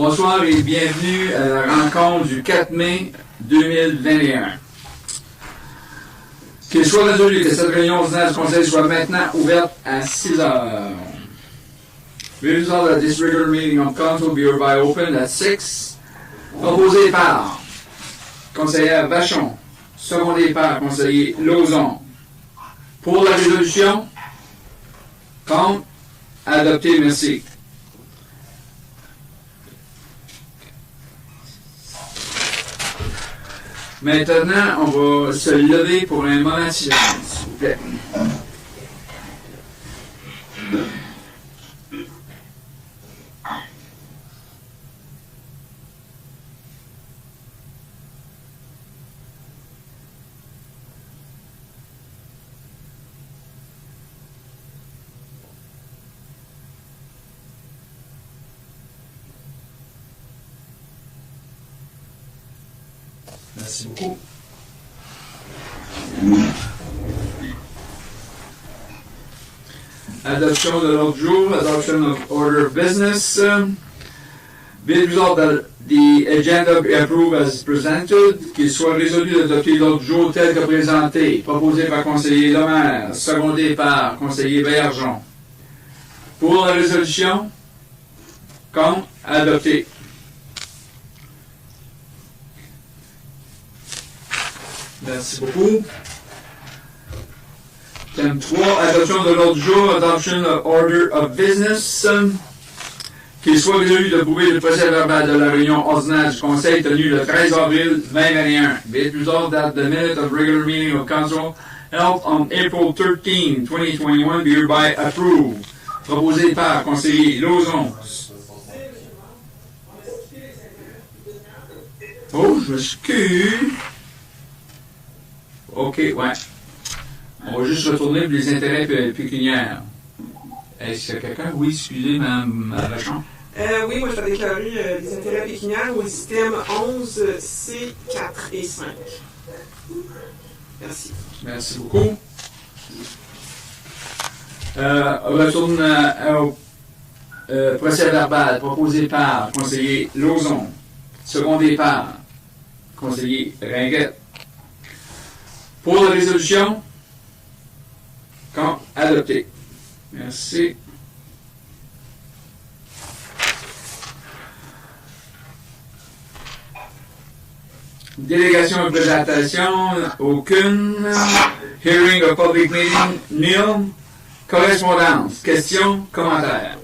Bonsoir et bienvenue à la rencontre du 4 mai 2021. Qu'il soit résolu que cette réunion ordinaire du Conseil soit maintenant ouverte à 6 heures. We resolve that this regular meeting of council be hereby opened at 6. Proposé par conseillère Vachon, secondé par conseiller Lauzon. Pour la résolution, contre, adopté, merci. Maintenant, on va se lever pour un moment de silence, s'il vous plaît. Merci beaucoup. Adoption de l'ordre du jour, adoption of order of business. Be it resolved that the agenda be approved as presented, qu'il soit résolu d'adopter l'ordre du jour tel que présenté, proposé par conseiller Lemaire, secondé par conseiller Bergeon. Pour la résolution, contre, adopté. Merci beaucoup. Thème 3, adoption de l'ordre du jour, adoption of order of business. Qu'il soit résolu d'approuver le procès verbal de la réunion ordinaire du Conseil tenue le 13 avril 2021. Be it resolved that the minute of regular meeting of Council held on April 13, 2021 be hereby approved. Proposé par conseiller Lauzon. Oh, je m'excuse. OK, ouais. On va juste retourner pour les intérêts pécuniaires. Est-ce qu'il y a quelqu'un? Oui, excusez, Mme Vachon. Oui, moi, je vais déclarer les intérêts pécuniaires au système 11, C, 4 et 5. Merci. Merci beaucoup. On retourne au procès verbal proposé par conseiller Lauzon, secondé par conseiller Ringuette. Pour la résolution, quand adopté. Merci. Délégation et présentation, aucune. Hearing of public meeting, nil. Correspondance, questions, commentaires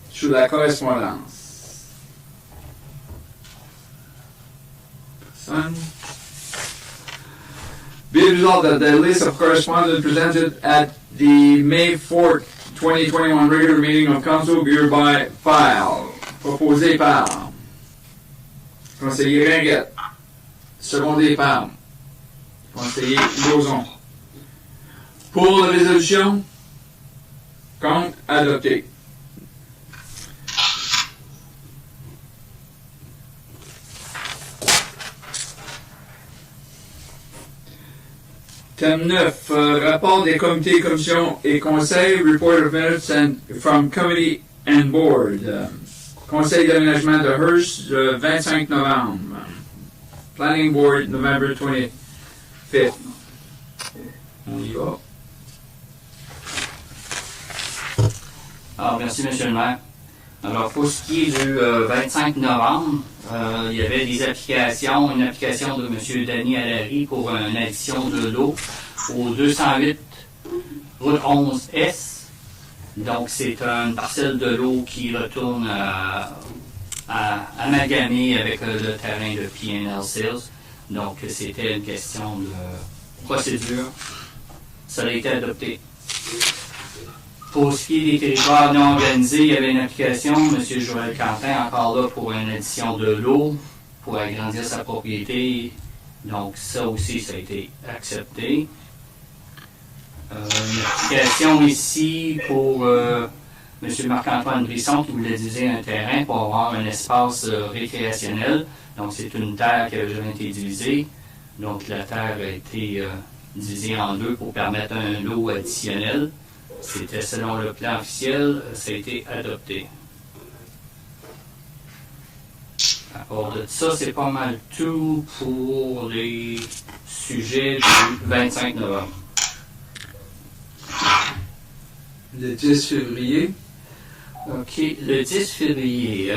sur la correspondance. Personne. Be it resolved that the list of correspondence presented at the May 4th, 2021 regular meeting of Council be hereby filed. Proposé par conseiller Ringuette, secondé par conseiller Lauzon. Pour la résolution, contre, adopté. Thème 9, rapport des comités, commissions et conseils, report of minutes and from committee and board. Conseil d'aménagement de Hearst, 25 novembre. Planning board, November 25th. On y va. Alors, merci, M. le maire. Alors, pour ce qui est du 25 novembre, il y avait des applications, une application de M. Denis Allary pour une addition de l'eau au 208 route 11S. Donc, c'est une parcelle de l'eau qui retourne à amalgamer avec le terrain de P&L Sales. Donc, c'était une question de procédure. Ça a été adopté. Pour ce qui est des territoires non organisés, il y avait une application, M. Joël Quentin, encore là pour une addition de l'eau, pour agrandir sa propriété. Donc, ça aussi, ça a été accepté. Une application ici pour M. Marc-Antoine Brisson qui voulait diviser un terrain pour avoir un espace récréationnel. Donc, c'est une terre qui avait jamais été divisée. Donc, la terre a été divisée en deux pour permettre un lot additionnel. C'était selon le plan officiel, ça a été adopté. À part de ça, c'est pas mal tout pour les sujets du 25 novembre. Le 10 février. OK, le 10 février.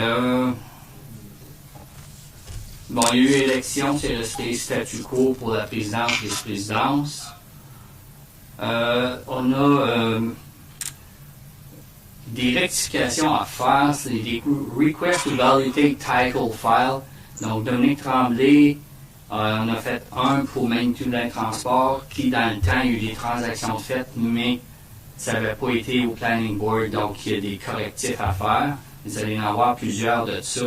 Bon, il y a eu élection, c'est resté statu quo pour la présidence et vice-présidence. On a des rectifications à faire, c'est des requests to validate title file. Donc, Dominique Tremblay, on a fait un pour Magnitude d'un transport, qui dans le temps, il y a eu des transactions faites, mais ça n'avait pas été au planning board, donc il y a des correctifs à faire. Vous allez en avoir plusieurs de ça.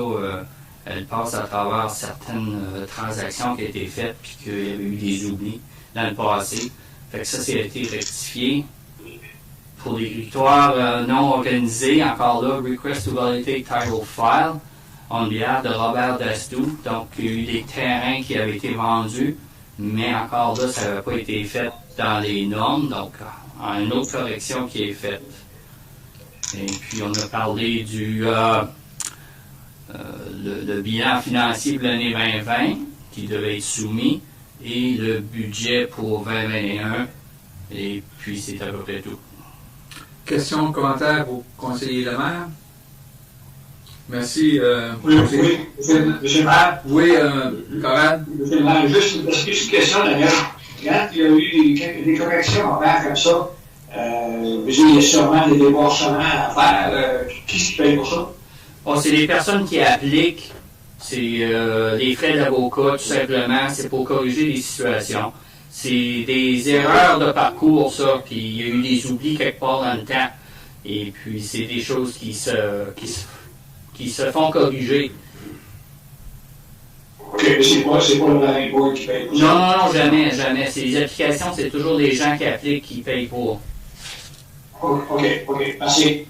Elle passe à travers certaines transactions qui ont été faites, puis qu'il y avait eu des oublis dans le passé. Fait que ça a été rectifié. Pour les victoires non organisées, encore là, request to validate title file on behalf de Robert Dastou. Donc, il y a eu des terrains qui avaient été vendus, mais encore là, ça n'avait pas été fait dans les normes. Donc, une autre correction qui est faite. Et puis, on a parlé du le bilan financier de l'année 2020 qui devait être soumis et le budget pour 2021. Et puis, c'est à peu près tout. Questions, commentaires au conseiller le maire? Merci. Oui, monsieur le maire. Oui, Corrad? Monsieur le maire, juste une petite question, Daniel. Quand il y a eu des corrections à faire comme ça, il y a sûrement des déboursements à faire. Qui se paye pour ça? Bon, c'est les personnes qui appliquent, c'est les frais d'avocat, tout simplement, c'est pour corriger les situations. C'est des erreurs de parcours, ça, puis il y a eu des oublis quelque part dans le temps. Et puis, c'est des choses qui se font corriger. OK, mais c'est pas le planning board qui paye pour ça? Non, jamais. C'est les applications, c'est toujours les gens qui appliquent qui payent pour. OK, merci.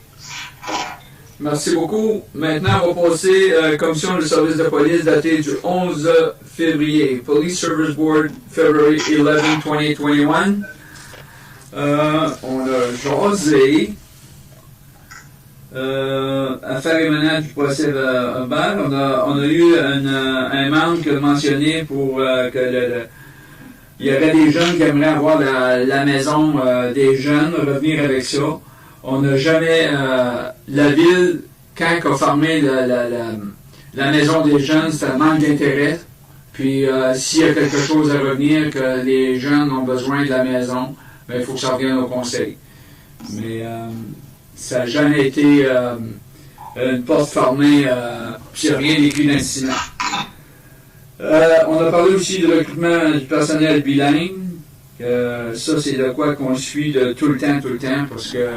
Merci beaucoup. Maintenant, on va passer à la commission de service de police datée du 11 février. Police Service Board, February 11, 2021. On a jasé. Affaires et menaces du procès verbal. On a eu un membre qui a mentionné pour que il y aurait des jeunes qui aimeraient avoir la maison des jeunes, revenir avec ça. On n'a jamais, la ville, quand elle a fermé la maison des jeunes, c'était un manque d'intérêt. Puis s'il y a quelque chose à revenir, que les jeunes ont besoin de la maison, ben, il faut que ça revienne au conseil. Mais ça n'a jamais été une porte fermée, puis il n'y a rien vécu d'incident. On a parlé aussi du recrutement du personnel bilingue. Ça, c'est de quoi qu'on suit de tout le temps, parce que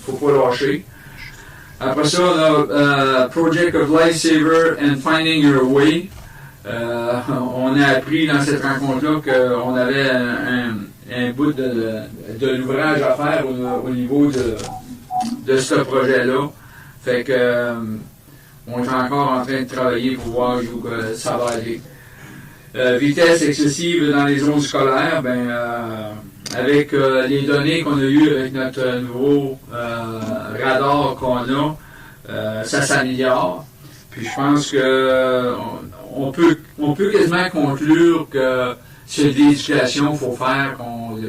faut pas lâcher. Après ça, on a Project of Lifesaver and Finding Your Way. On a appris dans cette rencontre-là qu'on avait un bout de l'ouvrage à faire au niveau de ce projet-là. Fait que on est encore en train de travailler pour voir où ça va aller. Vitesse excessive dans les zones scolaires, avec les données qu'on a eues avec notre nouveau radar qu'on a, ça s'améliore. Puis je pense que on peut quasiment conclure que c'est de l'éducation qu'il faut faire,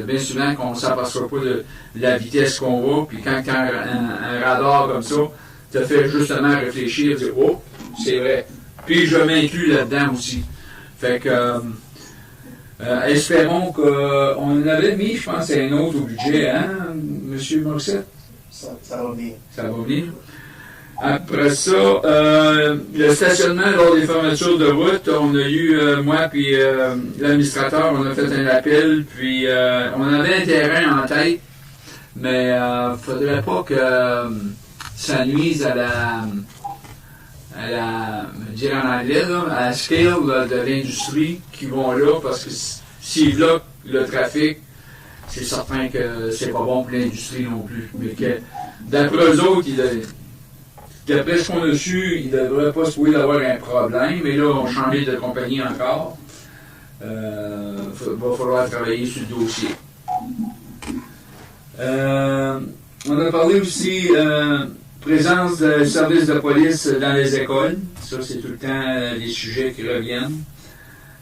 bien souvent qu'on ne s'aperçoit pas de la vitesse qu'on va, puis quand un radar comme ça te fait justement réfléchir, dire « Oh, c'est vrai ». Puis je m'inclus là-dedans aussi. Fait que, espérons qu'on en avait mis, je pense, un autre au budget, hein, M. Morissette? Ça va bien. Ça va bien. Après ça, le stationnement lors des fermetures de route, on a eu, moi puis l'administrateur, on a fait un appel, puis on avait un terrain en tête, mais il ne faudrait pas que ça nuise à la je dirais en anglais, là, à la scale là, de l'industrie qui vont là, parce que s'ils bloquent le trafic, c'est certain que c'est pas bon pour l'industrie non plus. Mais que d'après eux autres, d'après ce qu'on a su, ils ne devraient pas se pouvoir avoir un problème, mais là, on change de compagnie encore. Va falloir travailler sur le dossier. On a parlé aussi présence de services de police dans les écoles. Ça, c'est tout le temps des sujets qui reviennent.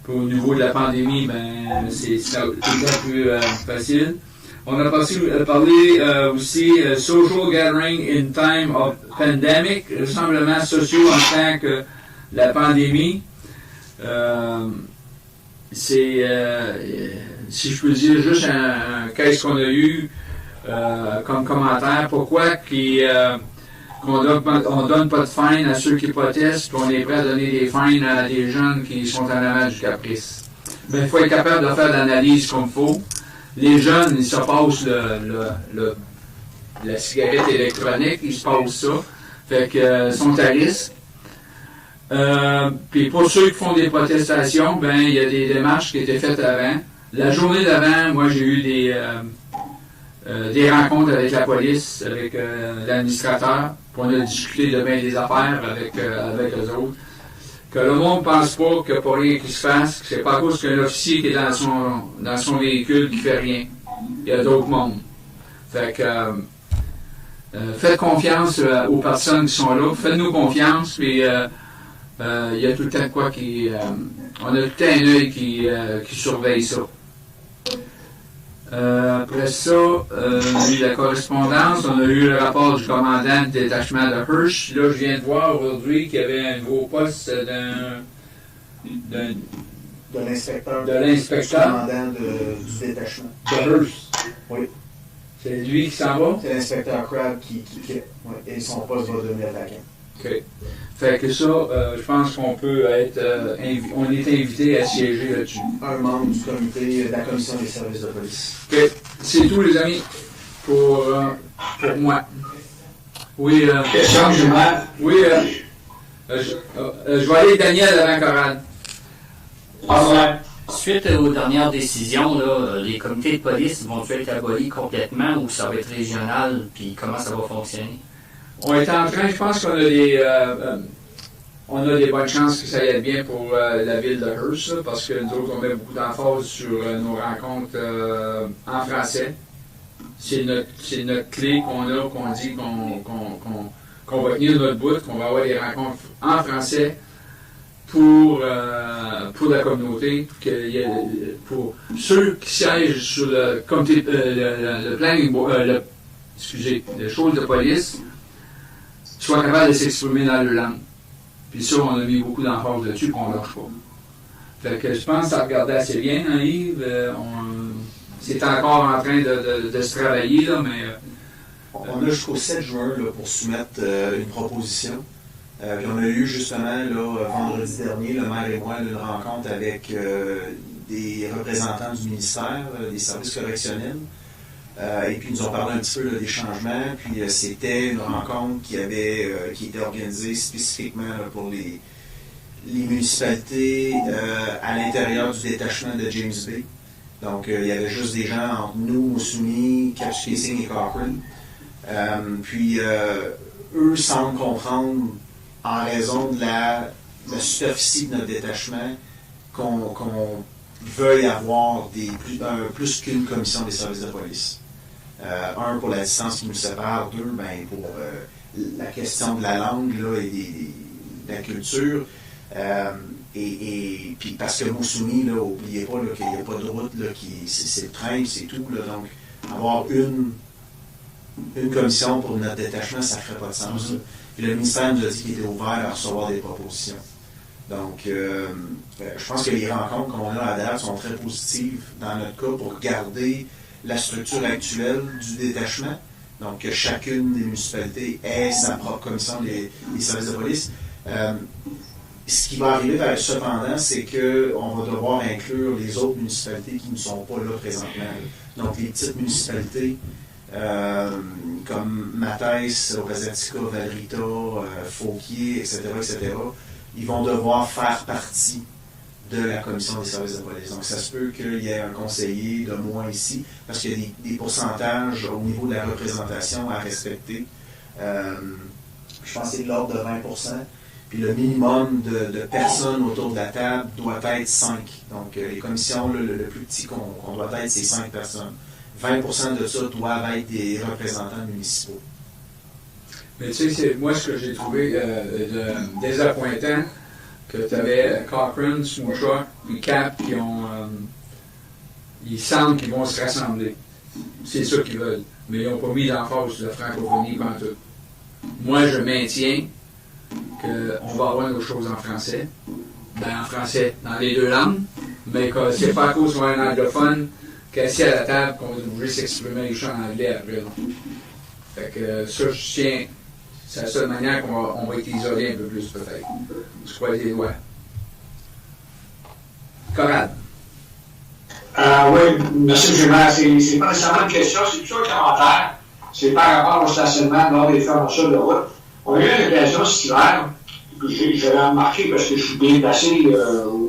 Puis au niveau de la pandémie, ben, c'est tout le temps plus facile. On a parlé aussi social gathering in time of pandemic, rassemblements sociaux en tant que la pandémie. C'est, si je peux dire, juste un qu'est-ce qu'on a eu comme commentaire. Pourquoi qu'on donne pas de fine à ceux qui protestent, puis on est prêt à donner des fines à des jeunes qui sont en avant du caprice. Ben, il faut être capable de faire l'analyse comme il faut. Les jeunes, ils se passent la cigarette électronique, ils se passent ça. Fait que sont à risque. Puis pour ceux qui font des protestations, ben il y a des démarches qui étaient faites avant. La journée d'avant, moi j'ai eu des rencontres avec la police, avec l'administrateur, puis on a discuté de bien des affaires avec eux autres. Que le monde ne pense pas que pour rien qu'il se fasse, que c'est pas à cause qu'un officier qui est dans son véhicule qui fait rien. Il y a d'autres mondes. Fait que faites confiance aux personnes qui sont là. Faites-nous confiance, puis il y a tout le temps quoi qui. On a tout le temps un œil qui surveille ça. Après ça, on a eu la correspondance, on a eu le rapport du commandant de détachement de Hirsch. Là, je viens de voir aujourd'hui qu'il y avait un nouveau poste De l'inspecteur. De l'inspecteur. Du commandant du détachement. de Hirsch. Oui. C'est lui qui s'en va? C'est l'inspecteur Crabbe qui quitte. Oui. Et son poste va devenir vacant. OK. Fait que ça, je pense qu'on peut être. On est invité à siéger là-dessus. Un membre du comité de la commission des services de police. OK. C'est tout, les amis, pour moi. Oui, Question, Gilbert. oui, je vais aller avec Daniel avant Coral. Ouais. Suite aux dernières décisions, là, les comités de police vont-ils être abolis complètement ou ça va être régional, puis comment ça va fonctionner? On est en train, je pense qu'on a des bonnes chances que ça aille bien pour la ville de Hearst, là, parce que nous autres, on met beaucoup d'emphase sur nos rencontres en français. C'est notre clé qu'on a, qu'on dit qu'on va tenir notre bout, qu'on va avoir des rencontres en français pour la communauté, pour ceux qui siègent sur le comité, le planning, le chose de police, soient capables de s'exprimer dans leur langue. Puis ça, on a mis beaucoup d'emphase là-dessus, qu'on ne lâche pas. Fait que je pense que ça regardait assez bien, hein, Yves. C'est encore en train de se travailler, là, mais... On a jusqu'au 7 juin là, pour soumettre une proposition. Puis on a eu justement, là, vendredi dernier, le maire et moi, une rencontre avec des représentants du ministère des services correctionnels. Et puis ils nous ont parlé un petit peu là, des changements. Puis c'était une rencontre qui était organisée spécifiquement là, pour les municipalités à l'intérieur du détachement de James Bay. Donc il y avait juste des gens entre nous, Moussouni, Capscasing et Cochrane. Puis eux semblent comprendre, en raison de la superficie de notre détachement, qu'on veuille avoir plus qu'une commission des services de police. Un, pour la distance qui nous sépare. Deux, ben, pour la question de la langue là, et de la culture. Et puis parce que Moussouni, là, n'oubliez pas là, qu'il n'y a pas de route, là, c'est le train, c'est tout. Là, donc, avoir une commission pour notre détachement, ça ne ferait pas de sens. Là. Puis le ministère nous a dit qu'il était ouvert à recevoir des propositions. Donc, je pense que les rencontres qu'on a à date sont très positives dans notre cas pour garder la structure actuelle du détachement. Donc, que chacune des municipalités ait sa propre commission des services de police. Ce qui va arriver cependant, c'est qu'on va devoir inclure les autres municipalités qui ne sont pas là présentement. Donc, les petites municipalités comme Matthès, Opazatica, Valrita, Fauquier, etc., ils vont devoir faire partie de la commission des services de police. Donc, ça se peut qu'il y ait un conseiller de moins ici, parce qu'il y a des pourcentages au niveau de la représentation à respecter. Je pense que c'est de l'ordre de 20%. Puis le minimum de personnes autour de la table doit être 5. Donc, les commissions, là, le plus petit qu'on doit être, c'est 5 personnes. 20% de ça doivent être des représentants municipaux. Mais tu sais, moi, ce que j'ai trouvé désappointant, que tu avais Cochrane, Smoothrock, puis Cap qui ont. Ils semblent qu'ils vont se rassembler. C'est ça qu'ils veulent. Mais ils n'ont pas mis d'emphase sur la francophonie pantoute. Moi, je maintiens qu'on va avoir nos choses en français. Ben, en français, dans les deux langues. Mais que c'est pas à cause qu'on a un anglophone qu'assis à la table qu'on va être obligé de s'exprimer les chants en anglais après. Là. Fait que ça, je tiens. C'est la seule manière qu'on va être isolé un peu plus, peut-être. Je crois les doigts. Corrad. Oui, merci, M. le maire. C'est pas nécessairement une question, c'est plutôt un commentaire. C'est par rapport au stationnement lors des fermetures de route. On a eu l'occasion cet hiver, j'avais remarqué parce que je suis bien placé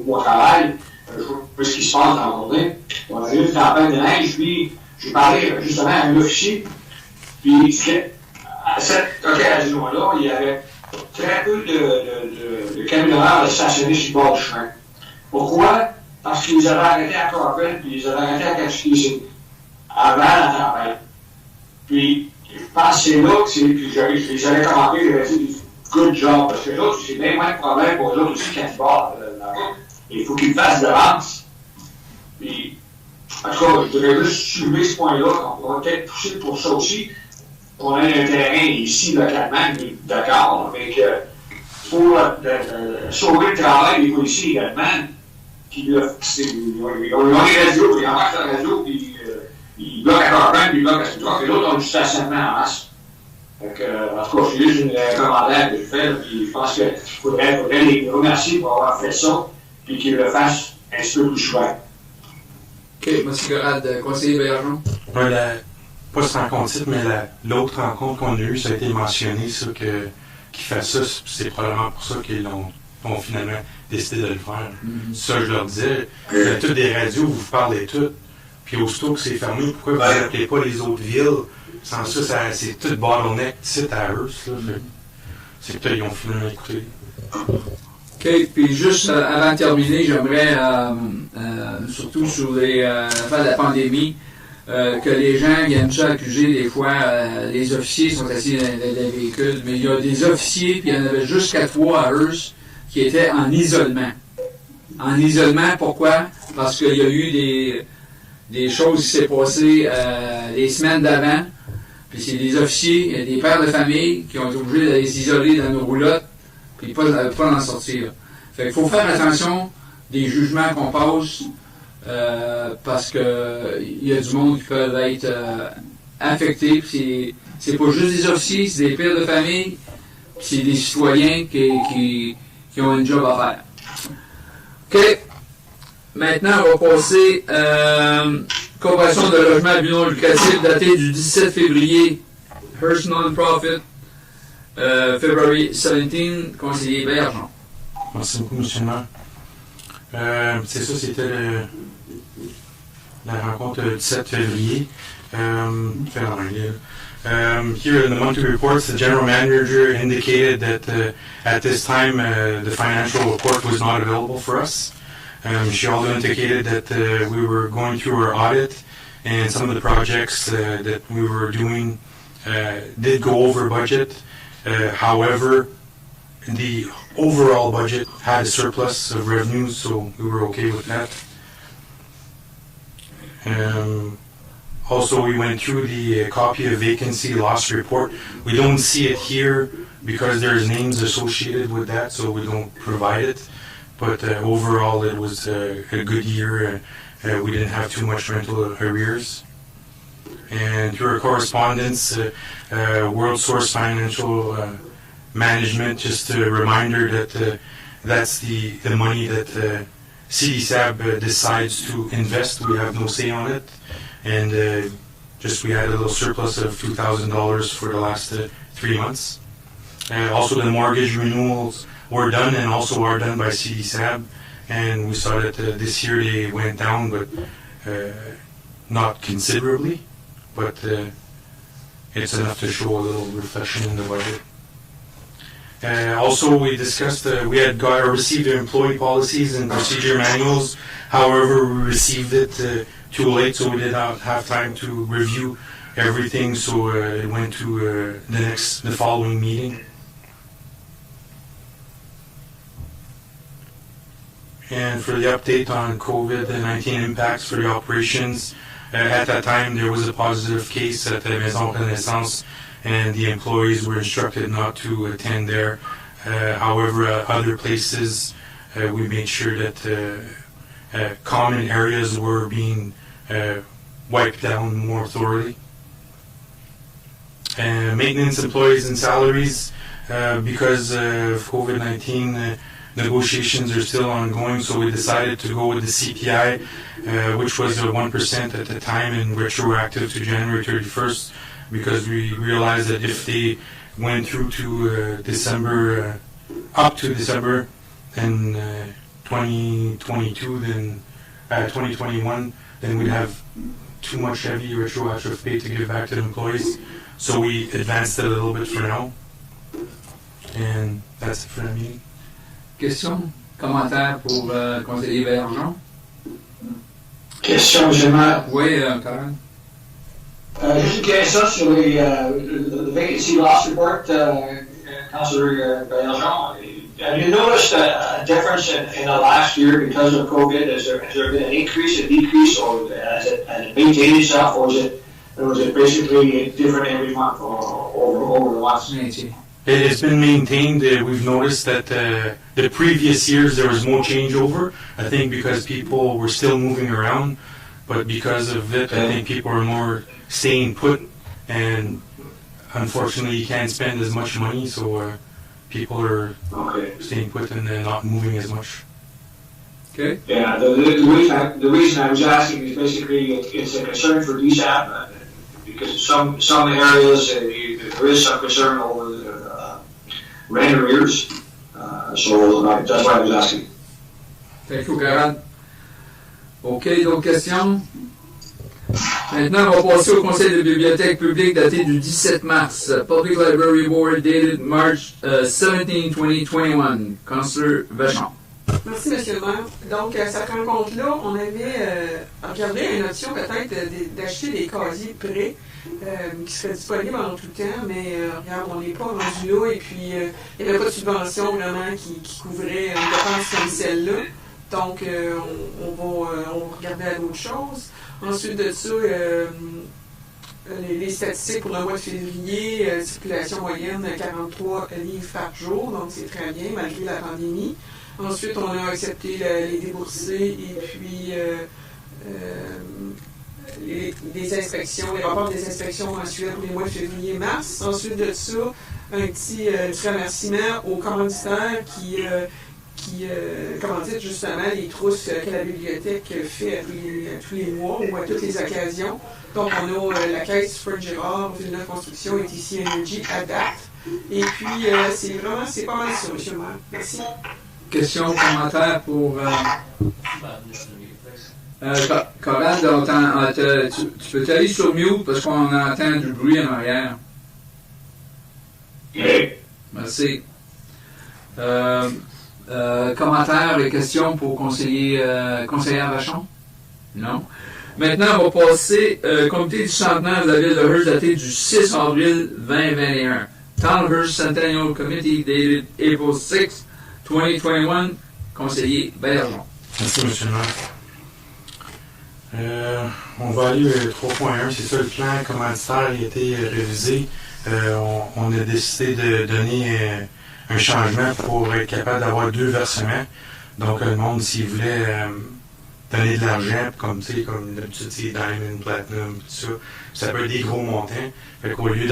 au travail, je vois ce qui se passe dans la journée. On a eu une tempête de neige, puis j'ai parlé justement à un officier, puis à cette occasion-là, il y avait très peu de camionneurs stationnés sur le bord du chemin. Pourquoi? Parce qu'ils avaient arrêté à Cochrane, puis ils avaient arrêté à Kaskisi avant la tempête. Puis, je pense que c'est là que ils avaient commenté, ils avaient dit good job, parce que l'autre, c'est bien moins de problème pour l'autre aussi quand ils partent dans la route. Il faut qu'ils le fassent d'avance. Puis, en tout cas, je voudrais juste soulever ce point-là, qu'on va peut-être pousser pour ça aussi. On a un terrain ici, localement, d'accord, mais que pour sauver le travail des policiers également, puis là, ils ont les radios, ils embarquent la radio, puis ils bloquent à Cochrane, puis ils bloquent à Smoothrock, et l'autre ont du stationnement en masse. Donc, en tout cas, c'est juste un commentaire que je fais, puis je pense qu'il faudrait les remercier pour avoir fait ça, puis qu'ils le fassent un petit peu plus souvent. OK, M. Corrad, conseiller Bergeron. Oui, pas cette rencontre-ci, mais l'autre rencontre qu'on a eue, ça a été mentionné, ça, qu'ils fassent ça, c'est probablement pour ça qu'ils ont finalement décidé de le faire. Mm-hmm. Ça, je leur disais, toutes des radios, vous parlez toutes, puis aussitôt que c'est fermé, pourquoi vous n'appelez pas les autres villes? Sans ça, c'est tout bottleneck, site à eux, là. C'est peut-être qu'ils ont finalement écouté. OK, puis juste avant de terminer, j'aimerais, surtout sur l'affaire de la pandémie, que les gens viennent ça accuser des fois, les officiers sont assis dans les véhicules, mais il y a des officiers, puis il y en avait jusqu'à 3 à Hearst, qui étaient en isolement. En isolement, pourquoi? Parce qu'il y a eu des choses qui s'est passées les semaines d'avant, puis c'est des officiers, des pères de famille qui ont été obligés d'aller s'isoler dans nos roulottes, puis pas en sortir. Fait qu'il faut faire attention des jugements qu'on passe, parce que il y a du monde qui peut être affecté, puis c'est pas juste des officiers, c'est des pères de famille, puis c'est des citoyens qui ont un job à faire. OK. Maintenant, on va passer Corporation de logement à but non lucratif daté du 17 février. Hearst Non-Profit, February 17, conseiller Bergeron. Merci beaucoup, M. le maire. C'est ça, c'était la rencontre du 17 février. Here in the monthly reports, the general manager indicated that at this time the financial report was not available for us. She also indicated that we were going through our audit and some of the projects that we were doing did go over budget. However, the overall budget had a surplus of revenues, so we were okay with that. Also, we went through the copy of vacancy loss report. We don't see it here because there's names associated with that, so we don't provide it. But overall, it was a good year. We didn't have too much rental arrears. And through our correspondence, World Source Financial Management, just a reminder that that's the money that CDSAB decides to invest. We have no say on it. And we had a little surplus of $2,000 for the last 3 months. Also, the mortgage renewals were done and also are done by CDSAB. And we saw that this year they went down, but not considerably. But it's enough to show a little reflection in the budget. Also, we discussed, we had received the employee policies and procedure manuals. However, we received it too late, so we did not have time to review everything, so it went to the following meeting. And for the update on COVID-19 impacts for the operations, at that time there was a positive case at the Maison Renaissance, and the employees were instructed not to attend there. However, other places, we made sure that common areas were being wiped down more thoroughly. Maintenance employees and salaries, because of COVID-19, negotiations are still ongoing, so we decided to go with the CPI, which was 1% at the time and retroactive to January 31st, because we realized that if they went through to December, up to December, then 2022, then 2021, then we'd have too much heavy retroactive pay to give back to the employees. So we advanced it a little bit for now. And that's it for the meeting. Question, commentaire pour le conseiller Bergeron? Question, M. le maire. Oui, Karen. Juste une question sur le vacancy loss report, Councillor Bergeron. Have you noticed a difference in the last year because of COVID? Has there been an increase, a decrease, or has it maintained itself, or is it basically different every month or over the months? It's been maintained. We've noticed that the previous years there was more changeover. I think because people were still moving around, but because of it, I think people are more staying put, and unfortunately you can't spend as much money, so people are staying put and not moving as much. Okay. Yeah, the reason I was asking is basically it's a concern for DSAP, because some areas there is some concern over rent arrears, so that's why I was asking. Thank you, Karen. OK, d'autres questions? Maintenant, on va passer au Conseil de bibliothèque publique daté du 17 mars. Public Library Board dated March 17, 2021. Councillor Vachon. Merci, M. le maire. Donc, à cette rencontre-là, on avait regardé une option peut-être d'acheter des casiers prêts qui seraient disponibles en tout temps, mais regarde, on n'est pas rendu là, et puis il n'y avait pas de subvention vraiment qui couvrait une dépense comme celle-là. Donc, on va regarder à d'autres choses. Ensuite de ça, les statistiques pour le mois de février, circulation moyenne 43 livres par jour, donc c'est très bien malgré la pandémie. Ensuite, on a accepté les déboursés et puis les inspections, les rapports des inspections mensuelles pour les mois de février et mars. Ensuite de ça, un petit remerciement aux commanditaires qui commanditent justement les trousses que la bibliothèque fait à tous les mois ou à toutes les occasions. Donc, on a la caisse Fred Gérard, Villeneuve Construction et ici Energy à date. Et puis, c'est pas mal ça, M. le maire. Merci. Question, commentaire pour... Corinne, tu peux aller sur mute parce qu'on entend du bruit en arrière. Merci. Commentaires et questions pour conseillère Vachon? Non. Maintenant, on va passer comité du centenaire de la ville de Hearst daté du 6 avril 2021. Town of Hearst Centennial Committee dated April 6, 2021. Conseiller Bergeron. Merci, M. le maire. On va aller 3.1, c'est ça, le plan commanditaire a été révisé. On a décidé de donner un changement pour être capable d'avoir 2 versements. Donc, le monde, s'il voulait donner de l'argent, comme d'habitude, c'est Diamond, Platinum, tout ça, ça peut être des gros montants. Fait qu'au lieu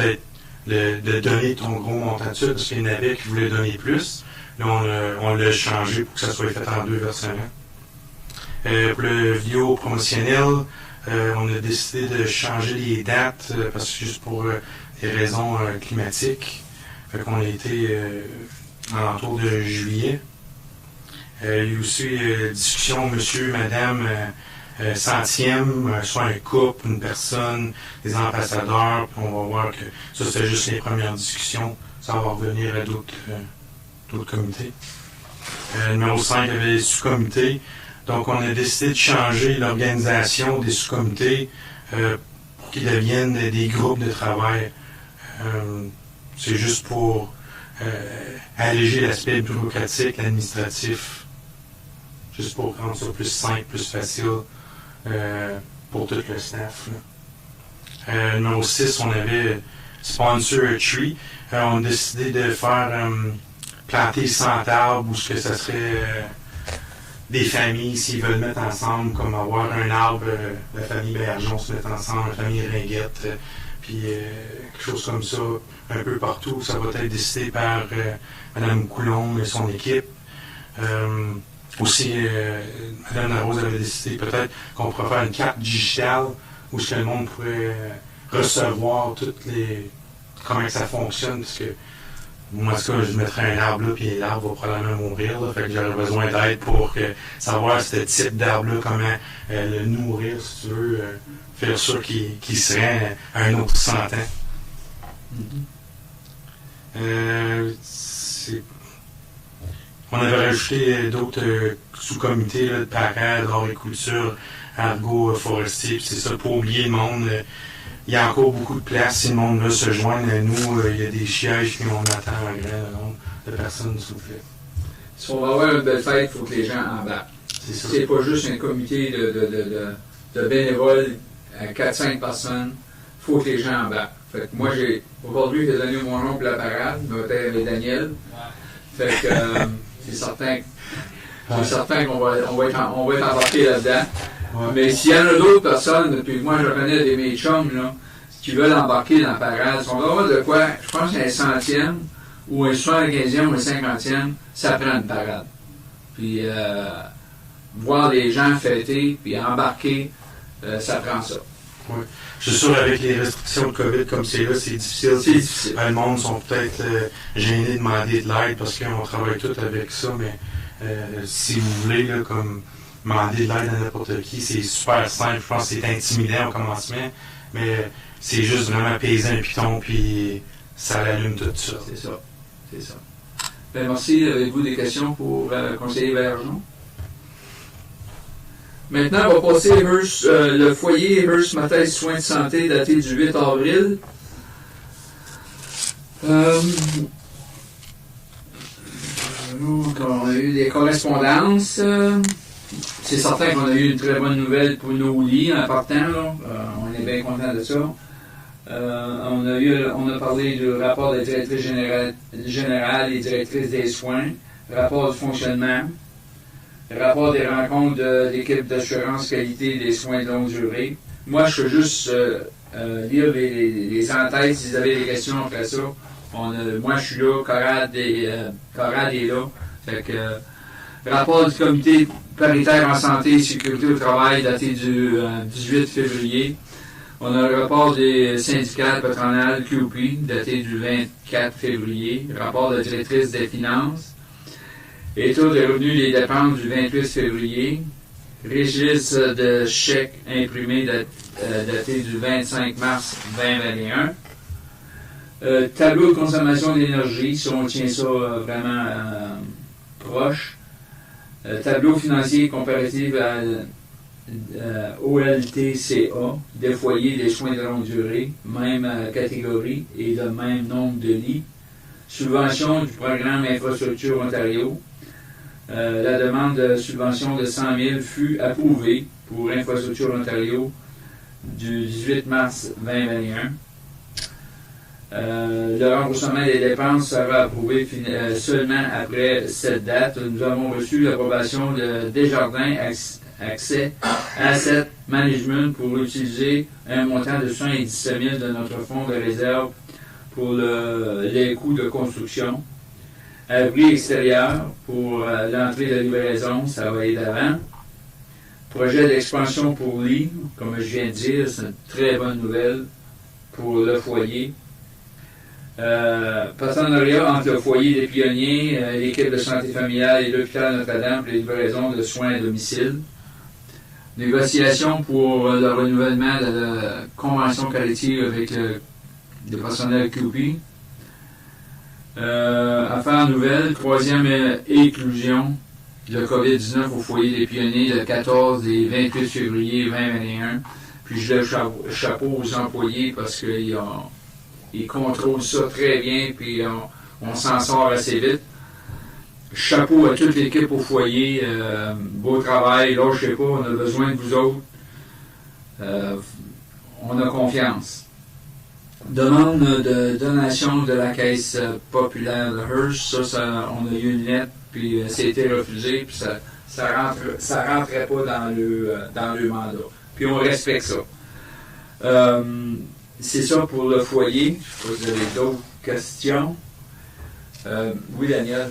de donner ton gros montant de ça, parce qu'il y en avait qui voulaient donner plus, là, on l'a changé pour que ça soit fait en 2 versements. Pour le vidéo promotionnel, on a décidé de changer les dates, parce que juste pour des raisons climatiques. Fait qu'on a été alentour de juillet. Il y a eu aussi discussion monsieur, madame, centième, soit un couple, une personne, des ambassadeurs, puis on va voir que ça c'est juste les premières discussions, ça va revenir à d'autres comités. Numéro 5, il y avait les sous-comités. Donc on a décidé de changer l'organisation des sous-comités pour qui deviennent des groupes de travail. C'est juste pour alléger l'aspect bureaucratique, administratif, juste pour rendre ça plus simple, plus facile pour tout le staff. Numéro 6, on avait Sponsor a Tree. On a décidé de faire planter 100 arbres où ce que ça serait des familles, s'ils veulent mettre ensemble, comme avoir un arbre, la famille Bergeron se mettre ensemble, la famille Ringuette, puis quelque chose comme ça, un peu partout. Ça va être décidé par Mme Coulomb et son équipe. Aussi, Mme Larose avait décidé peut-être qu'on pourrait faire une carte digitale où ce que le monde pourrait recevoir toutes les comment ça fonctionne, parce que moi, en tout cas, je mettrais un arbre là, puis l'arbre va probablement mourir, là, fait que j'aurais besoin d'aide pour savoir ce type d'arbre-là, comment le nourrir, si tu veux, faire sûr qu'il se rend à un autre 100 ans. On avait rajouté d'autres sous-comités là, de parade, agriculture, argot forestier, puis c'est ça, pour oublier le monde. Il y a encore beaucoup de place si le monde veut se joindre à nous. Il y a des sièges puis on attend un grand nombre de personnes, s'il vous plaît. Si on va avoir une belle fête, il faut que les gens embarquent. C'est ça. C'est pas juste un comité de bénévoles à 4-5 personnes. Il faut que les gens embarquent. Fait que moi, aujourd'hui, j'ai donné mon nom pour la parade, notamment avec Daniel. Fait que c'est certain qu'on va être embarqué là-dedans. Ouais. Mais s'il y en a d'autres personnes, puis moi je connais des mes chums là, qui veulent embarquer dans la parade, on va avoir de quoi, je pense qu'un centième, ou un 75e ou un 50e, ça prend une parade. Puis voir les gens fêter, puis embarquer, ça prend ça. Ouais. Je suis sûr avec les restrictions de COVID comme c'est là, c'est difficile. C'est difficile. Le monde sont peut-être gênés de demander de l'aide parce qu'on travaille tout avec ça, mais si vous voulez, là, comme demander de l'aide à n'importe qui, c'est super simple. Je pense que c'est intimidant au commencement, mais c'est juste vraiment apaiser un piton, puis ça l'allume tout ça. C'est ça. C'est ça. Ben, merci. Avez-vous des questions pour conseiller Bergeron? Maintenant, on va passer le foyer Hearst Mathès Soins de santé daté du 8 avril. On a eu des correspondances. C'est certain qu'on a eu une très bonne nouvelle pour nos lits en partant. Là. On est bien content de ça. On a parlé du rapport des directrices générales et directrices des soins, rapport du fonctionnement, rapport des rencontres de l'équipe d'assurance qualité des soins de longue durée. Moi, je peux juste lire les en-têtes si vous avez des questions après ça. Moi, je suis là, Corrad est là. Fait que, rapport du comité paritaire en santé et sécurité au travail daté du 18 février. On a le rapport des syndicats patronales QP daté du 24 février. Rapport de la directrice des finances. État des revenus et des dépenses du 28 février. Registre de chèques imprimés daté du 25 mars 2021. Tableau de consommation d'énergie, si on tient ça vraiment proche. Tableau financier comparatif à OLTCA, des foyers des soins de longue durée, même catégorie et le même nombre de lits. Subvention du programme Infrastructure Ontario. La demande de subvention de 100 000 fut approuvée pour Infrastructure Ontario du 18 mars 2021. Le remboursement des dépenses sera approuvé seulement après cette date. Nous avons reçu l'approbation de Desjardins Accès Asset Management pour utiliser un montant de 117 000 de notre fonds de réserve pour les coûts de construction. Abri extérieur pour l'entrée de livraison, ça va aller d'avant. Projet d'expansion pour lit, comme je viens de dire, c'est une très bonne nouvelle pour le foyer. Partenariat entre le foyer des pionniers, l'équipe de santé familiale et l'hôpital Notre-Dame pour les livraisons de soins à domicile. Négociation pour le renouvellement de la convention collective avec le personnel QP. Affaires nouvelles, troisième éclosion de COVID-19 au foyer des pionniers le 14 et 28 février 2021. Puis je lève chapeau aux employés parce qu'ils contrôlent ça très bien, puis on s'en sort assez vite. Chapeau à toute l'équipe au foyer. Beau travail, lâchez pas, on a besoin de vous autres. On a confiance. Demande de donation de la caisse populaire de Hearst, ça on a eu une lettre, puis ça a été refusé, puis ça rentrait pas dans le mandat. Puis on respecte ça. C'est ça pour le foyer. Je sais pas si vous avez d'autres questions. Oui, Daniel.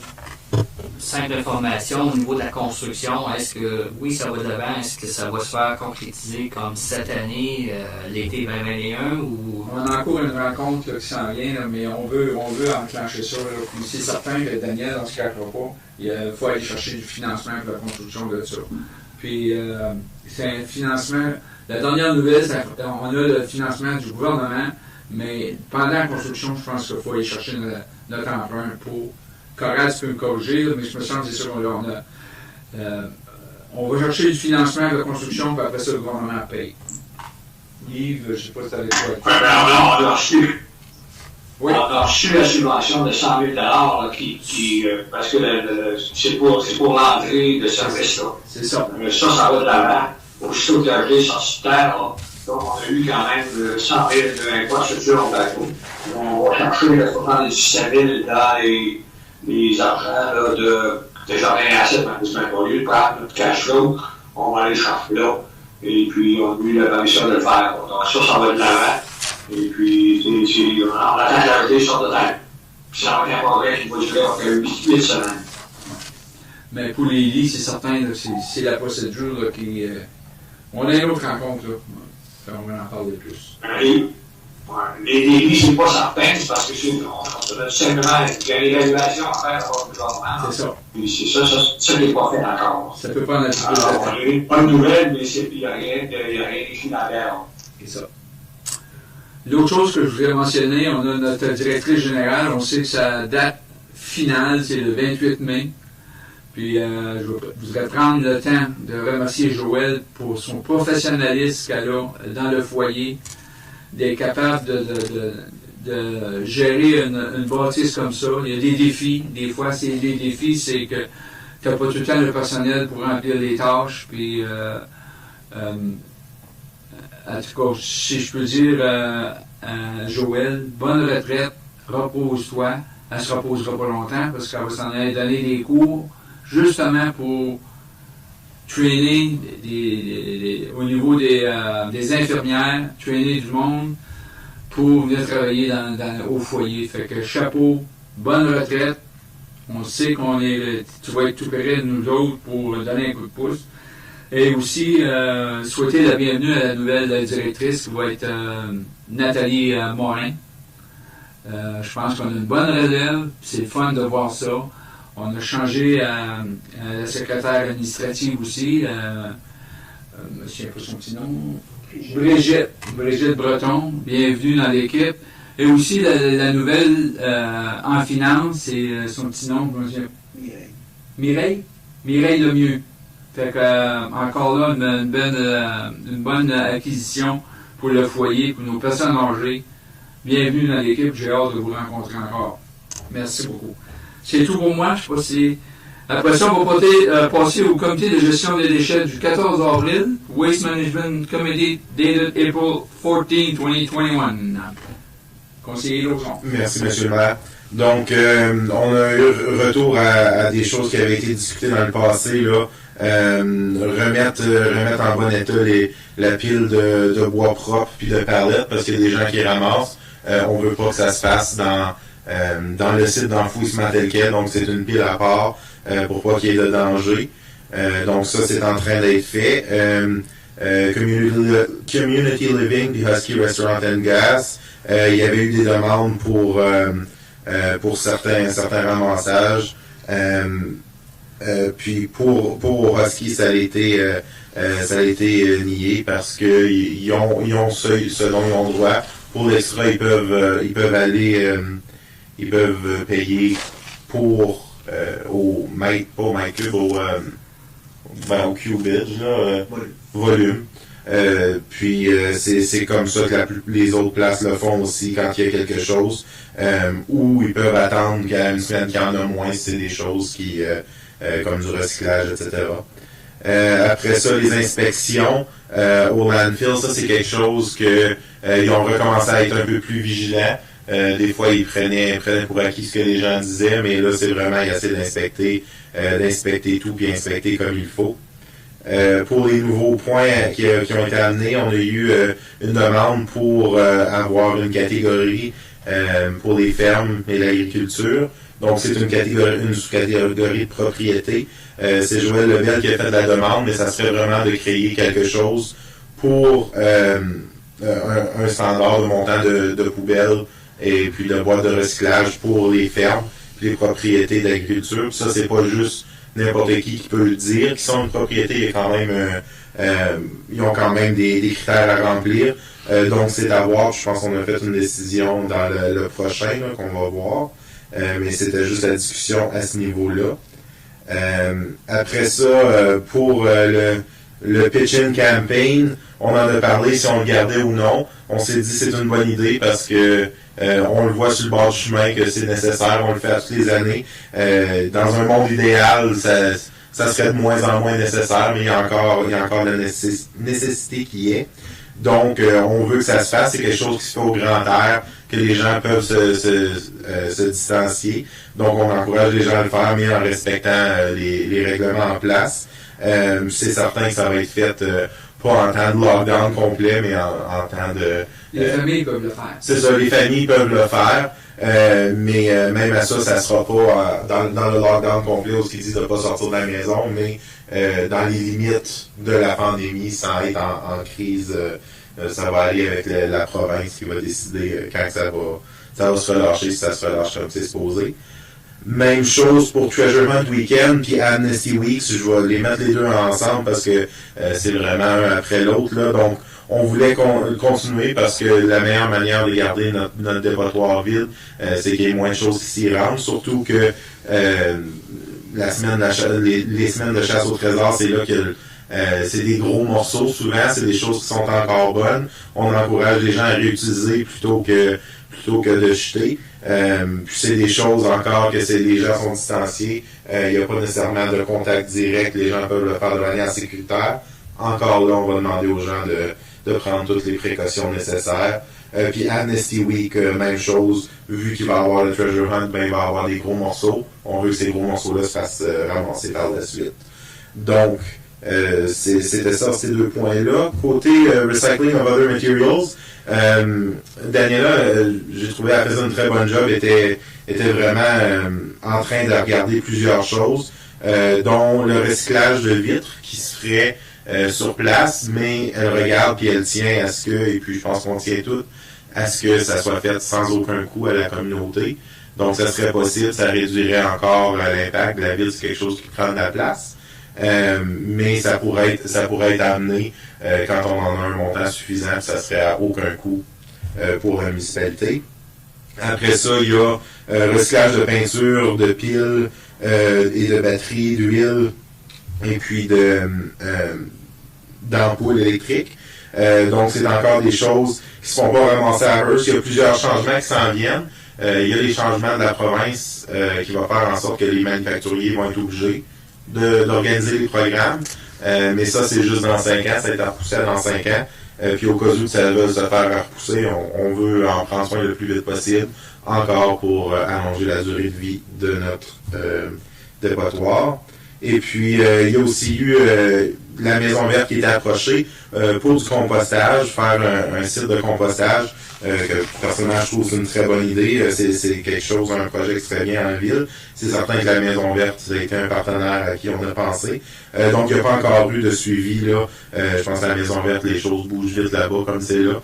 Simple information au niveau de la construction, est-ce que, oui, ça va de l'avant, est-ce que ça va se faire concrétiser comme cette année, l'été 2021, ou... On a encore une rencontre là, qui s'en vient, là, mais on veut enclencher ça. Là. Puis c'est certain que Daniel, on ne se cachera pas, il faut aller chercher du financement pour la construction de ça. Puis c'est un financement, la dernière nouvelle, on a le financement du gouvernement, mais pendant la construction, je pense qu'il faut aller chercher notre emprunt pour... Corral, tu peux me corriger, là, mais je me sens que c'est ça qu'on a. On va chercher du financement de la construction, puis après ça, le gouvernement paye. Yves, je ne sais pas si tu avais quoi. On a reçu. Oui. On a reçu la subvention de 100 000 là, parce que c'est pour l'entrée de service. Là. C'est ça. Mais ça va de l'avant. Aussitôt que l'argent sorti de terre, là, donc on a eu quand même 100 000 d'infrastructures en bateau. On va chercher là, pour prendre les 17 000 dans les argents là, de jardin asset, mais au lieu de prendre notre cash flow, on va aller chercher là. Et puis, on a eu la permission de le faire. Donc, ça va de l'avant. Et puis, on attend que l'arrêté sorte de terre. Puis, ça va être un progrès qui va durer après 8 semaines. Mais pour les lits, c'est certain, là, c'est la procédure là, qui. On a une autre rencontre, là. On va en parler plus. Les lits, c'est pas certain, c'est parce que on a simplement une évaluation à faire par le gouvernement. C'est ça. Puis c'est ça n'est pas fait encore. Ça peut prendre un petit peu de Alors, temps. on a eu pas de nouvelles, mais il n'y a rien écrit dans la terre. C'est ça. L'autre chose que je voudrais mentionner, on a notre directrice générale, on sait que sa date finale, c'est le 28 mai. Puis je voudrais prendre le temps de remercier Joël pour son professionnalisme qu'elle a dans le foyer, d'être capable de gérer une bâtisse comme ça. Il y a des défis. Des fois, les défis, c'est que tu n'as pas tout le temps le personnel pour remplir les tâches. Puis, en tout cas, si je peux dire à Joël, bonne retraite, repose-toi. Elle ne se reposera pas longtemps parce qu'elle va s'en aller donner des cours justement pour trainer au niveau des infirmières, trainer du monde pour venir travailler au foyer. Fait que chapeau, bonne retraite. On sait tu vas être tout près de nous autres pour donner un coup de pouce. Et aussi, souhaiter la bienvenue à la nouvelle directrice qui va être Nathalie Morin. Je pense qu'on a une bonne relève, c'est le fun de voir ça. On a changé la secrétaire administrative aussi, je ne sais pas son petit nom, Brigitte Breton, bienvenue dans l'équipe. Et aussi la nouvelle en finance, c'est son petit nom, Mireille Lemieux. Fait que, encore là, une bonne acquisition pour le foyer, pour nos personnes âgées. Bienvenue dans l'équipe, j'ai hâte de vous rencontrer encore. Merci beaucoup. C'est tout pour moi, je sais pas si... Après ça, on va passer au comité de gestion des déchets du 14 avril, Waste Management Committee, dated April 14, 2021. Conseiller Lauzon. Merci, M. le maire. Donc, on a eu retour à des choses qui avaient été discutées dans le passé, là. Remettre en bon état la pile de bois propre puis de palettes, parce qu'il y a des gens qui ramassent. On veut pas que ça se fasse dans le site d'enfouissement tel quel, donc c'est une pile à part pour pas qu'il y ait de danger. Donc ça, c'est en train d'être fait. Community Living, du Husky Restaurant and Gas, il y avait eu des demandes pour certains ramassages. Puis pour Husky, ça a été nié parce que ils ont ce dont ils ont droit. Pour l'extra, ils peuvent aller, ils peuvent payer pour au mètre, pas au mètre cube, au cubage, là, volume. Puis c'est comme ça que les autres places le font aussi quand il y a quelque chose. Ou ils peuvent attendre qu'à une semaine qu'il y en a moins si c'est des choses qui comme du recyclage, etc. Après ça, les inspections au landfill, ça c'est quelque chose que ils ont recommencé à être un peu plus vigilants. Des fois, ils prenaient pour acquis ce que les gens disaient, mais là, c'est vraiment, ils essaient d'inspecter tout puis inspecter comme il faut. Pour les nouveaux points qui ont été amenés, on a eu une demande pour avoir une catégorie pour les fermes et l'agriculture. Donc, c'est une sous-catégorie de propriété. C'est Joël Lebel qui a fait la demande, mais ça serait vraiment de créer quelque chose pour un standard de montant de poubelles et puis de boîtes de recyclage pour les fermes, puis les propriétés d'agriculture. Puis ça, c'est pas juste n'importe qui peut le dire. Qui sont une propriété, il y a quand même, ils ont quand même des critères à remplir. Donc, c'est à voir. Je pense qu'on a fait une décision dans le prochain là, qu'on va voir. Mais c'était juste la discussion à ce niveau-là. Après ça, pour le pitch-in campaign, on en a parlé si on le gardait ou non. On s'est dit c'est une bonne idée parce que on le voit sur le bord du chemin que c'est nécessaire, on le fait toutes les années. Dans un monde idéal, ça serait de moins en moins nécessaire, mais il y a encore la nécessité qui y est. Donc, on veut que ça se fasse. C'est quelque chose qui se fait au grand air, que les gens peuvent se distancier. Donc, on encourage les gens à le faire, mais en respectant les règlements en place. C'est certain que ça va être fait pas en temps de lockdown complet, mais en temps de... Les familles peuvent le faire. C'est ça, les familles peuvent le faire. Mais même à ça sera pas dans le lockdown complet où ils disent de ne pas sortir de la maison, mais dans les limites de la pandémie, sans être en crise, ça va aller avec la province qui va décider quand ça va se relâcher, si ça se relâche comme c'est supposé. Même chose pour Treasure Hunt Weekend puis Amnesty Week, je vais les mettre les deux ensemble parce que c'est vraiment un après l'autre, là. Donc, on voulait continuer parce que la meilleure manière de garder notre dépotoir vide, c'est qu'il y ait moins de choses qui s'y rendent. Surtout que les semaines de chasse au trésor, c'est là que c'est des gros morceaux. Souvent, c'est des choses qui sont encore bonnes. On encourage les gens à réutiliser plutôt que de jeter. Puis c'est des choses encore que les gens sont distanciés. Il n'y a pas nécessairement de contact direct. Les gens peuvent le faire de manière sécuritaire. Encore là, on va demander aux gens de prendre toutes les précautions nécessaires. Puis Amnesty Week, même chose, vu qu'il va y avoir le Treasure Hunt, ben il va y avoir des gros morceaux. On veut que ces gros morceaux-là se fassent ramasser par la suite. Donc, c'était ça, ces deux points-là. Côté Recycling of Other Materials, Daniela, j'ai trouvé qu'elle faisait une très bonne job, était vraiment en train de regarder plusieurs choses, dont le recyclage de vitres qui se ferait sur place, mais elle regarde puis elle tient à ce que, et puis je pense qu'on tient tout, à ce que ça soit fait sans aucun coût à la communauté. Donc ça serait possible, ça réduirait encore l'impact. La ville, c'est quelque chose qui prend de la place. Mais ça pourrait être amené quand on en a un montant suffisant, ça serait à aucun coût pour la municipalité. Après ça, il y a recyclage de peinture, de piles et de batteries, d'huile et puis d'ampoules électriques. Donc c'est encore des choses qui ne se font pas ramasser à Hearst. Il y a plusieurs changements qui s'en viennent. Il y a les changements de la province qui va faire en sorte que les manufacturiers vont être obligés d'organiser les programmes. Mais ça, c'est juste dans 5 ans. Ça a été repoussé dans 5 ans. Puis au cas où ça va se faire repousser, on veut en prendre soin le plus vite possible, encore pour allonger la durée de vie de notre dépotoir. Et puis, il y a aussi eu la Maison Verte qui était approchée pour du compostage, faire un site de compostage que personnellement je trouve que c'est une très bonne idée. C'est quelque chose, un projet qui serait bien en ville. C'est certain que la Maison Verte a été un partenaire à qui on a pensé. Donc il n'y a pas encore eu de suivi là. Je pense que la Maison Verte, les choses bougent vite là-bas comme c'est là.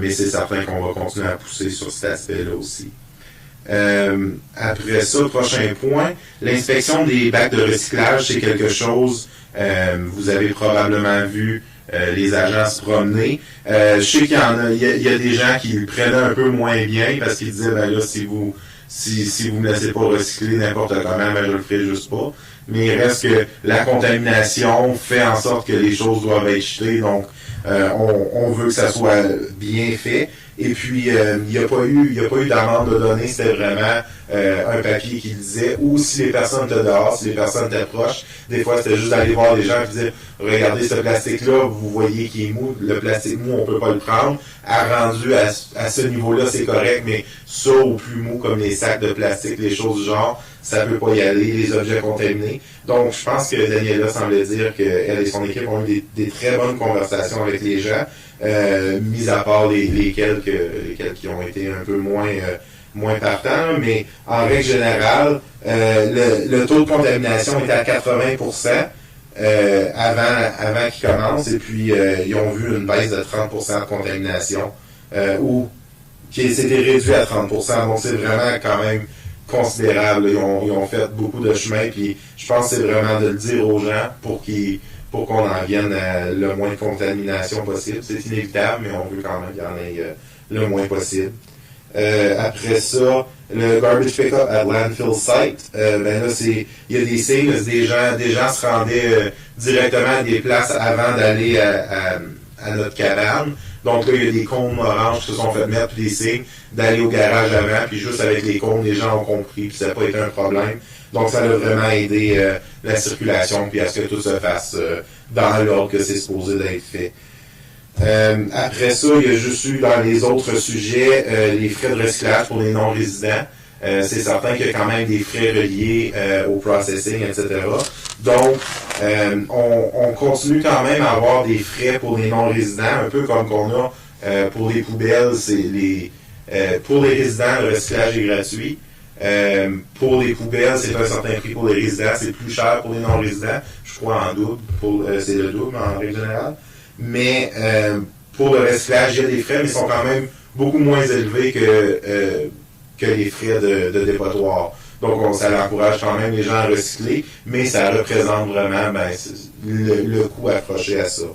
Mais c'est certain qu'on va continuer à pousser sur cet aspect-là aussi. Après ça, prochain point, l'inspection des bacs de recyclage, c'est quelque chose, vous avez probablement vu les agents se promener. Je sais qu'il y a des gens qui le prenaient un peu moins bien parce qu'ils disaient, ben là, si vous me laissez pas recycler n'importe comment, ben je le ferai juste pas. mais il reste que la contamination fait en sorte que les choses doivent être jetées, donc on veut que ça soit bien fait. Et puis, il n'y a pas eu d'amende de données, c'était vraiment un papier qui disait, ou si les personnes étaient dehors, si les personnes étaient proches, des fois c'était juste d'aller voir les gens et dire, regardez ce plastique-là, vous voyez qu'il est mou, le plastique mou, on peut pas le prendre. Rendu à ce niveau-là, c'est correct, mais ça au plus mou, comme les sacs de plastique, les choses du genre, ça peut pas y aller, les objets contaminés. Donc, je pense que Daniela semblait dire qu'elle et son équipe ont eu des très bonnes conversations avec les gens, mis à part les quelques qui ont été un peu moins partants, mais en règle générale, le taux de contamination était à 80% avant qu'ils commencent, et puis ils ont vu une baisse de 30% de contamination, ou qui s'était réduit à 30%, donc c'est vraiment quand même considérable. Ils ont fait beaucoup de chemin, puis je pense que c'est vraiment de le dire aux gens pour qu'on en vienne à le moins de contamination possible. C'est inévitable, mais on veut quand même qu'il y en ait le moins possible. Après ça, le garbage pick-up at landfill site, ben là, il y a des signes, des gens se rendaient directement à des places avant d'aller à notre cabane. Donc là, il y a des cônes oranges qui se sont fait mettre, puis des signes d'aller au garage avant, puis juste avec les cônes, les gens ont compris, puis ça n'a pas été un problème. Donc ça a vraiment aidé la circulation, puis à ce que tout se fasse dans l'ordre que c'est supposé d'être fait. Après ça, il y a juste eu dans les autres sujets les frais de recyclage pour les non-résidents. C'est certain qu'il y a quand même des frais reliés au processing, etc. Donc, on continue quand même à avoir des frais pour les non-résidents, un peu comme qu'on a pour les poubelles. Pour les résidents, le recyclage est gratuit. Pour les poubelles, c'est un certain prix pour les résidents, c'est plus cher pour les non-résidents, je crois en double, c'est le double en règle générale. Mais pour le recyclage, il y a des frais, mais ils sont quand même beaucoup moins élevés que les frais de dépotoir. Donc, ça encourage quand même les gens à recycler, mais ça représente vraiment le coût accroché à ça.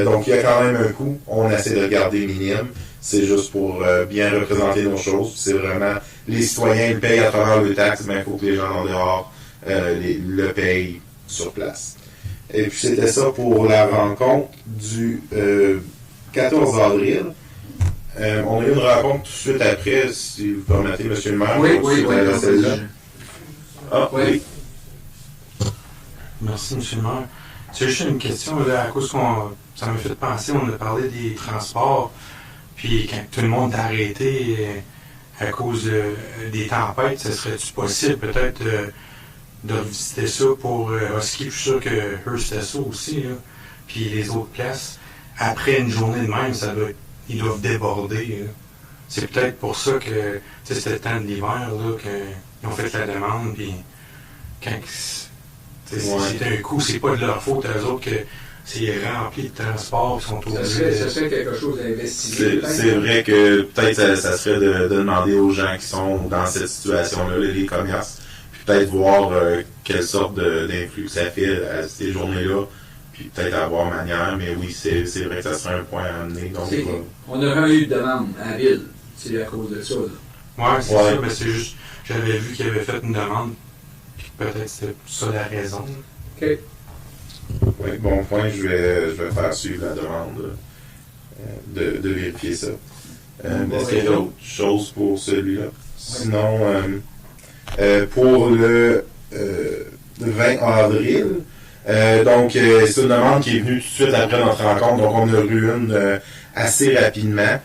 Donc, il y a quand même un coût. On essaie de le garder minime. C'est juste pour bien représenter nos choses. C'est vraiment, les citoyens le payent à travers le taxe, mais il faut que les gens en dehors le payent sur place. Et puis, c'était ça pour la rencontre du 14 avril. On a eu une rencontre tout de suite après, si vous permettez, M. le maire. Oui. Celle-là. Ah, oui. Merci, M. le maire. C'est juste une question, là, à cause ça m'a fait penser, on a parlé des transports, puis quand tout le monde est arrêté à cause des tempêtes, ça serait-tu possible peut-être de visiter ça pour Husky? Je suis sûr que eux, c'était ça aussi, là. Puis les autres places, après une journée de même, ils doivent déborder. Là. C'est peut-être pour ça que c'était le temps de l'hiver là, qu'ils ont fait la demande, puis quand c'est un coup, c'est pas de leur faute à eux autres que c'est rempli de transport, qui sont obligés. Ça serait quelque chose à investiguer. C'est vrai que peut-être ça serait de demander aux gens qui sont dans cette situation-là, les commerces, puis peut-être voir quelle sorte d'influx ça fait à ces journées-là, puis peut-être avoir manière, mais oui, c'est vrai que ça serait un point à amener. Donc, on aurait eu de demande à la ville, c'est à cause de ça. Oui, c'est ça, mais c'est juste, j'avais vu qu'il avait fait une demande, puis peut-être c'était ça la raison. OK. Oui, bon point, je vais faire suivre la demande de vérifier ça. Est-ce qu'il y a d'autres choses pour celui-là? Sinon, pour le 20 avril, donc c'est une demande qui est venue tout de suite après notre rencontre, donc on a eu une assez rapidement.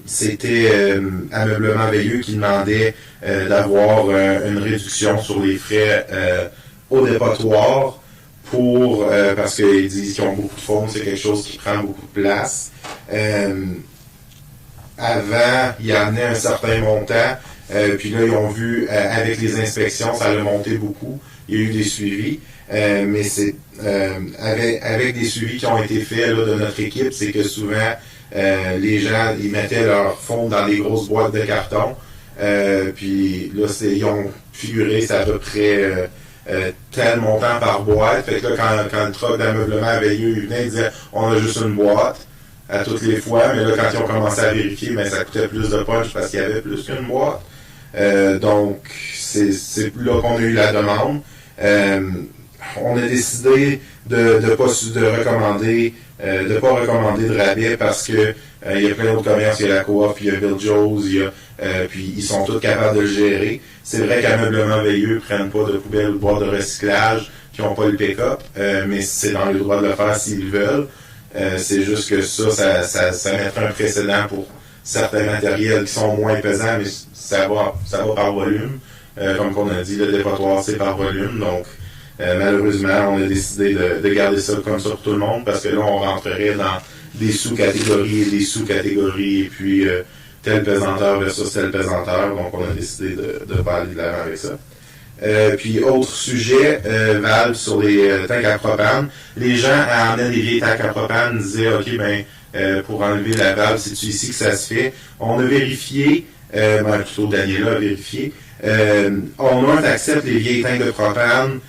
C'était Ameublement Veilleux qui demandait d'avoir une réduction sur les frais au dépotoir parce qu'ils disent qu'ils ont beaucoup de fonds, c'est quelque chose qui prend beaucoup de place. Avant, il y en a un certain montant, puis là, ils ont vu, avec les inspections, ça a monté beaucoup. Il y a eu des suivis, mais c'est avec des suivis qui ont été faits là, de notre équipe, c'est que souvent, les gens, ils mettaient leurs fonds dans des grosses boîtes de carton, puis là, ils ont figuré, c'est à peu près tel montant par boîte. Fait que là, quand le truck d'ameublement Veilleux venait, il disait on a juste une boîte à toutes les fois, mais là, quand ils ont commencé à vérifier, ben, ça coûtait plus de punch parce qu'il y avait plus qu'une boîte. Donc, c'est là qu'on a eu la demande. On a décidé de pas recommander de rabais parce que il y a plein d'autres commerces, il y a la Coop, il y a Bill Joe's, puis ils sont tous capables de le gérer. C'est vrai qu'Ameublement Veilleux prennent pas de poubelles ou de boîtes de recyclage, qui n'ont pas le pick-up, mais c'est dans le droit de le faire s'ils veulent. C'est juste que ça mettrait un précédent pour certains matériels qui sont moins pesants, mais ça va par volume. Comme on a dit, le dépotoir, c'est par volume, donc malheureusement, on a décidé de garder ça comme ça pour tout le monde, parce que là, on rentrerait dans des sous-catégories et des sous-catégories, et puis telle pesanteur versus telle pesanteur, donc on a décidé de pas aller de l'avant avec ça. Puis autre sujet, valve sur les tanks à propane. Les gens amenaient des vieilles tanks à propane, disaient OK, pour enlever la valve, c'est ici que ça se fait. On a vérifié, plutôt Daniela a vérifié. On accepte les vieilles tanks de propane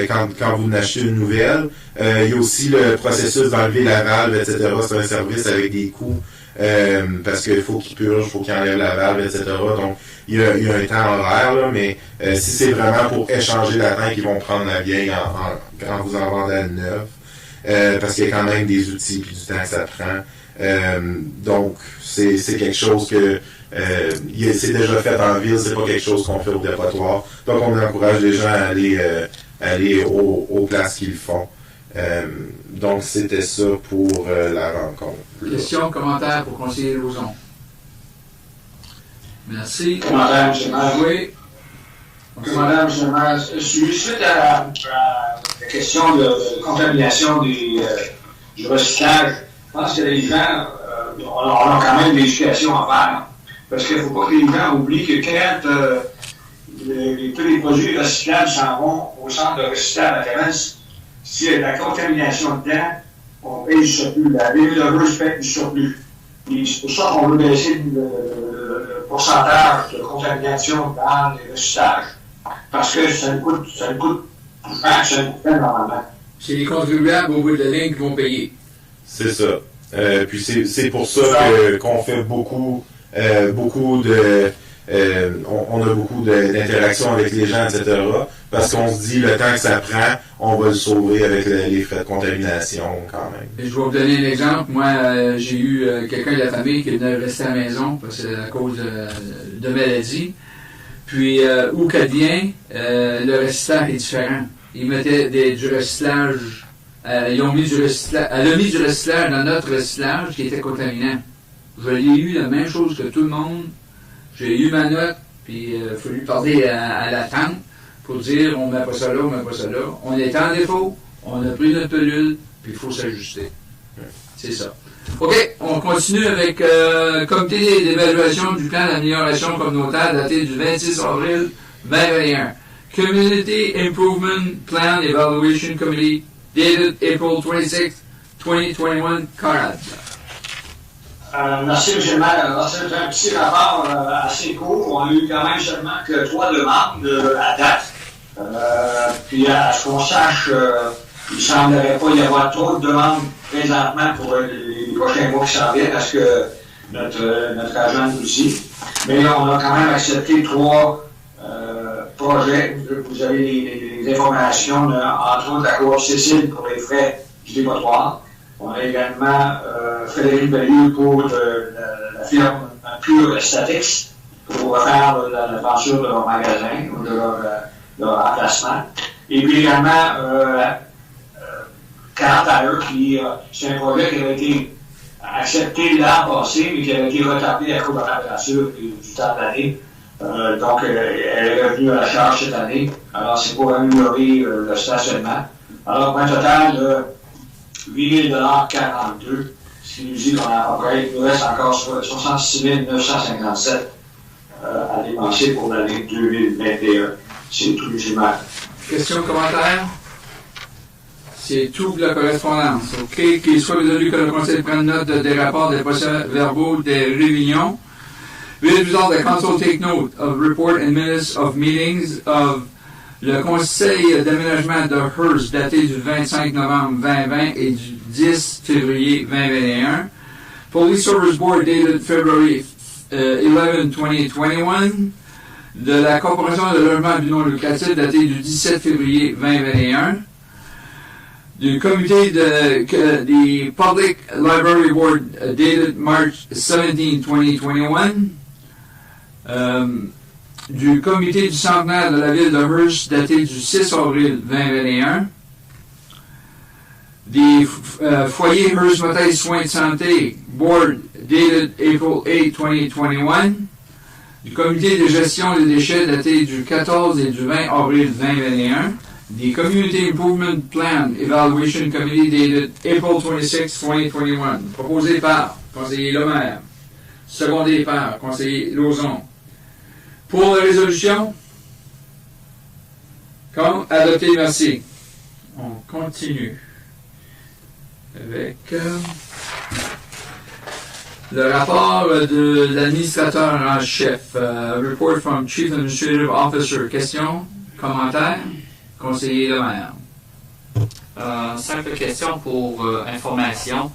quand vous achetez une nouvelle. Il y a aussi le processus d'enlever la valve, etc. C'est un service avec des coûts. Parce qu'il faut qu'il purge, il faut qu'il enlève la valve, etc. Donc, il y a un temps horaire, là, mais si c'est vraiment pour échanger la tank, ils vont prendre la vieille quand vous en vendez une neuve. Parce qu'il y a quand même des outils et du temps que ça prend. Donc, c'est quelque chose que c'est déjà fait en ville, c'est pas quelque chose qu'on fait au dépotoir. Donc, on encourage les gens à aller aux places qu'ils font. Donc, c'était ça pour la rencontre. Questions, commentaires pour conseiller Lauzon? Merci. Commentaire, M. Maire. Oui. Commandant, M. le maire, suite à la question de contamination du recyclage, je pense que les gens, on a quand même de l'éducation à faire. Parce qu'il ne faut pas que les gens oublient que quand tous les produits recyclables s'en vont au centre de recyclage à Terence, s'il y a de la contamination dedans, on paye du surplus. La ville paye du surplus. Et c'est pour ça qu'on veut baisser le pourcentage de contamination dans les recyclages. Parce que ça nous coûte plus cher que ça nous coûte normalement. C'est les contribuables au bout de la ligne qui vont payer. C'est ça. Puis c'est pour ça qu'on fait beaucoup de... on a beaucoup d'interactions avec les gens, etc. Parce qu'on se dit, le temps que ça prend, on va le sauver avec les frais de contamination quand même. Et je vais vous donner un exemple. Moi, j'ai eu quelqu'un de la famille qui venait rester à la maison parce que à cause de maladie. Puis, où qu'elle vient, le recyclage est différent. Ils mettaient du recyclage, elle a mis du recyclage dans notre recyclage qui était contaminant. Je l'ai eu la même chose que tout le monde. J'ai eu ma note, puis il a fallu parler à la tante pour dire on met pas ça là, on met pas ça là. On est en défaut, on a pris notre pilule, puis il faut s'ajuster. C'est ça. OK, on continue avec comité d'évaluation du plan d'amélioration communautaire daté du 26 avril 2021. Community Improvement Plan Evaluation Committee dated April 26, 2021, CARAD. Merci, M. le maire. C'est un petit rapport assez court. On a eu quand même seulement que 3 demandes à date. Puis, à ce qu'on sache, il ne semblerait pas y avoir trop de demandes présentement pour les prochains mois qui s'en viennent, parce que notre agent nous dit. Mais là, on a quand même accepté 3 projets. Vous avez les informations, entre autres la Cour Cécile pour les frais du dépotoir. On a également Frédéric Bellieu pour la firme Pure Statics pour faire la peinture de leur magasin ou de leur emplacement. Et puis également 40 à eux, qui c'est un projet qui avait été accepté l'an passé, mais qui avait été retardé à cause de la température du temps de l'année. Donc, elle est revenue à la charge cette année. Alors, c'est pour améliorer le stationnement. Alors, pour un total de 8 042, ce qui nous dit qu'on il nous reste encore 66 957 à dépenser pour l'année 2021. C'est tout, M. le maire. Questions, commentaires? C'est tout de la correspondance. OK. Qu'il soit résolu que le Conseil prenne note des rapports des procès-verbaux des réunions. Will it result the Council take note of report and minutes of meetings of le Conseil d'aménagement de Hearst daté du 25 novembre 2020 et du 10 février 2021. Police Service Board dated February 11, 2021. de la Corporation de logement à but non lucratif daté du 17 février 2021, du comité du Public Library Board dated March 17, 2021, du comité du centenaire de la ville de Hearst daté du 6 avril 2021, des foyers Hearst Motel Soins de Santé Board dated April 8, 2021, du comité de gestion des déchets daté du 14 et du 20 avril 2021, the Community Improvement Plan Evaluation Committee dated April 26, 2021, proposé par conseiller Lemaire, secondé par conseiller Lauzon. Pour la résolution, comme adopté, merci. On continue avec le rapport de l'administrateur en chef. Report from Chief Administrative Officer. Question, commentaire, conseiller Lemaire. Simple question pour information.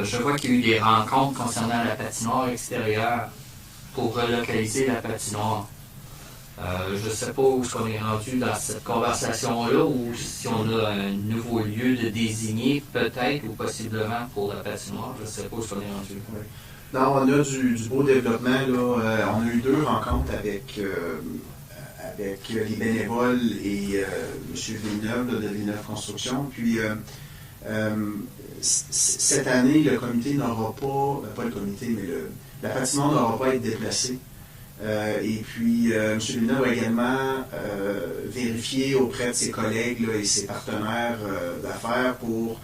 Je vois qu'il y a eu des rencontres concernant la patinoire extérieure pour relocaliser la patinoire. Je ne sais pas où on est rendu dans cette conversation-là ou si on a un nouveau lieu de désigner peut-être ou possiblement pour la patinoire. Je ne sais pas où on est rendu. Oui. Non, on a du beau développement. Là. On a eu 2 rencontres avec les bénévoles et M. Villeneuve là, de Villeneuve Construction. Puis cette année, le comité n'aura pas le comité, mais la patinoire n'aura pas à être déplacée. Et puis, M. Villeneuve a également vérifié auprès de ses collègues là, et ses partenaires d'affaires pour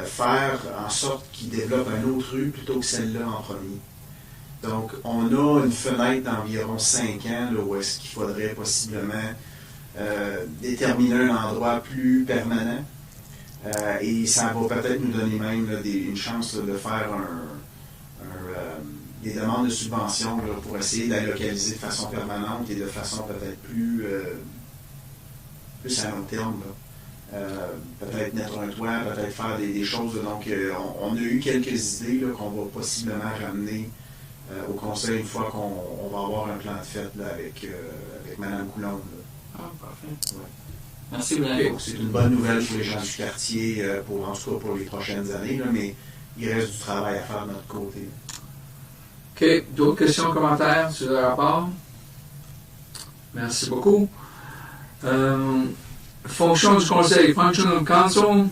faire en sorte qu'ils développent une autre rue plutôt que celle-là en premier. Donc, on a une fenêtre d'environ 5 ans là, où est-ce qu'il faudrait possiblement déterminer un endroit plus permanent. Et ça va peut-être nous donner même là, une chance là, de faire des demandes de subvention là, pour essayer de la localiser de façon permanente et de façon peut-être plus à long terme. Peut-être mettre un toit, peut-être faire des choses. Là. Donc, on a eu quelques idées là, qu'on va possiblement ramener au conseil une fois qu'on va avoir un plan de fête là, avec Mme Coulombe. Là. Ah, parfait. Ouais. Merci, Mme. C'est une bonne nouvelle pour les gens du quartier, en tout cas pour les prochaines années, là, mais il reste du travail à faire de notre côté. OK. D'autres questions, commentaires sur le rapport? Merci beaucoup. Fonction du conseil, Function of Council,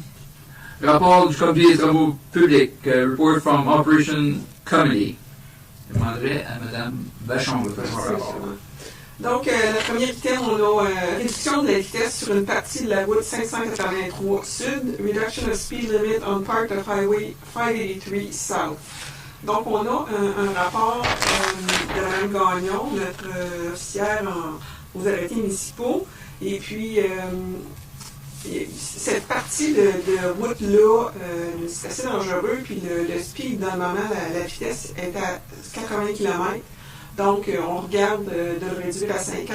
rapport du comité des travaux publics, report from Operation Committee. Je demanderai à Mme Vachon de faire son rapport. Donc, le premier item, on a réduction de la vitesse sur une partie de la route 583 Sud, reduction of speed limit on part of Highway 583 South. Donc, on a un rapport de Mme Gagnon, notre officière aux arrêtés municipaux. Et puis, cette partie de route-là, c'est assez dangereux. Puis, le speed, dans le moment, la vitesse est à 80 km. Donc, on regarde de le réduire à 50.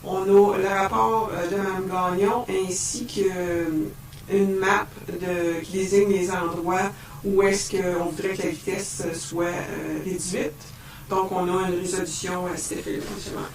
On a le rapport de Mme Gagnon ainsi qu'une map qui désigne les endroits où est-ce qu'on voudrait que la vitesse soit réduite. Donc, on a une résolution à cet effet, effectivement.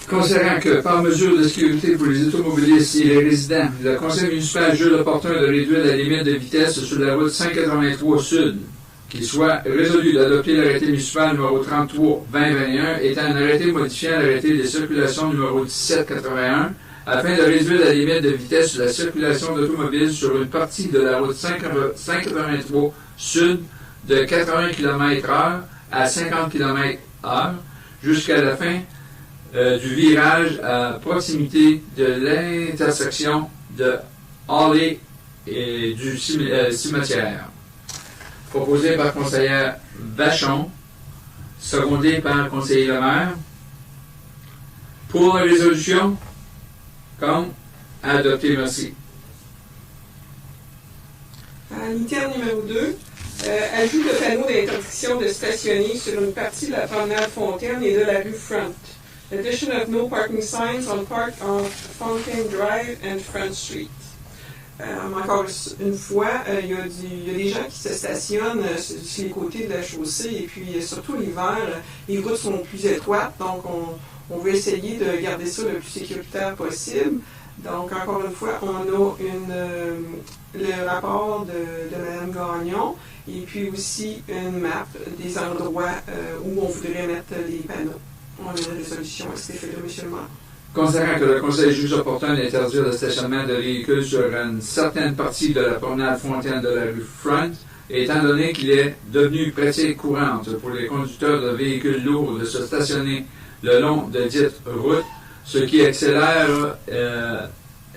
Considérant que, par mesure de sécurité pour les automobilistes et les résidents, le conseil municipal juge opportun de réduire la limite de vitesse sur la route 583 Sud, qu'il soit résolu d'adopter l'arrêté municipal numéro 33-2021 étant un arrêté modifiant l'arrêté de circulation numéro 1781 afin de réduire la limite de vitesse sur la circulation d'automobiles sur une partie de la route 583 Sud de 80 km/h à 50 km/h jusqu'à la fin du virage à proximité de l'intersection de Halley et du cimetière. Proposé par conseillère Vachon, secondé par conseiller Lemaire. Pour la résolution, comme adopté, merci. L'item numéro 2, ajout de panneaux d'interdiction de stationner sur une partie de la promenade Fontaine et de la rue Front. Addition of no parking signs on part of Fontaine Drive and Front Street. Encore une fois, il y a des gens qui se stationnent sur les côtés de la chaussée et puis surtout l'hiver, les routes sont plus étroites, donc on veut essayer de garder ça le plus sécuritaire possible. Donc encore une fois, on a le rapport de Mme Gagnon et puis aussi une map des endroits où on voudrait mettre les panneaux. On a une résolution à cet effet-là, M. le maire. Considérant que le Conseil juge opportun d'interdire le stationnement de véhicules sur une certaine partie de la promenade Fontaine de la rue Front, et étant donné qu'il est devenu pratique courante pour les conducteurs de véhicules lourds de se stationner le long de dite route, ce qui accélère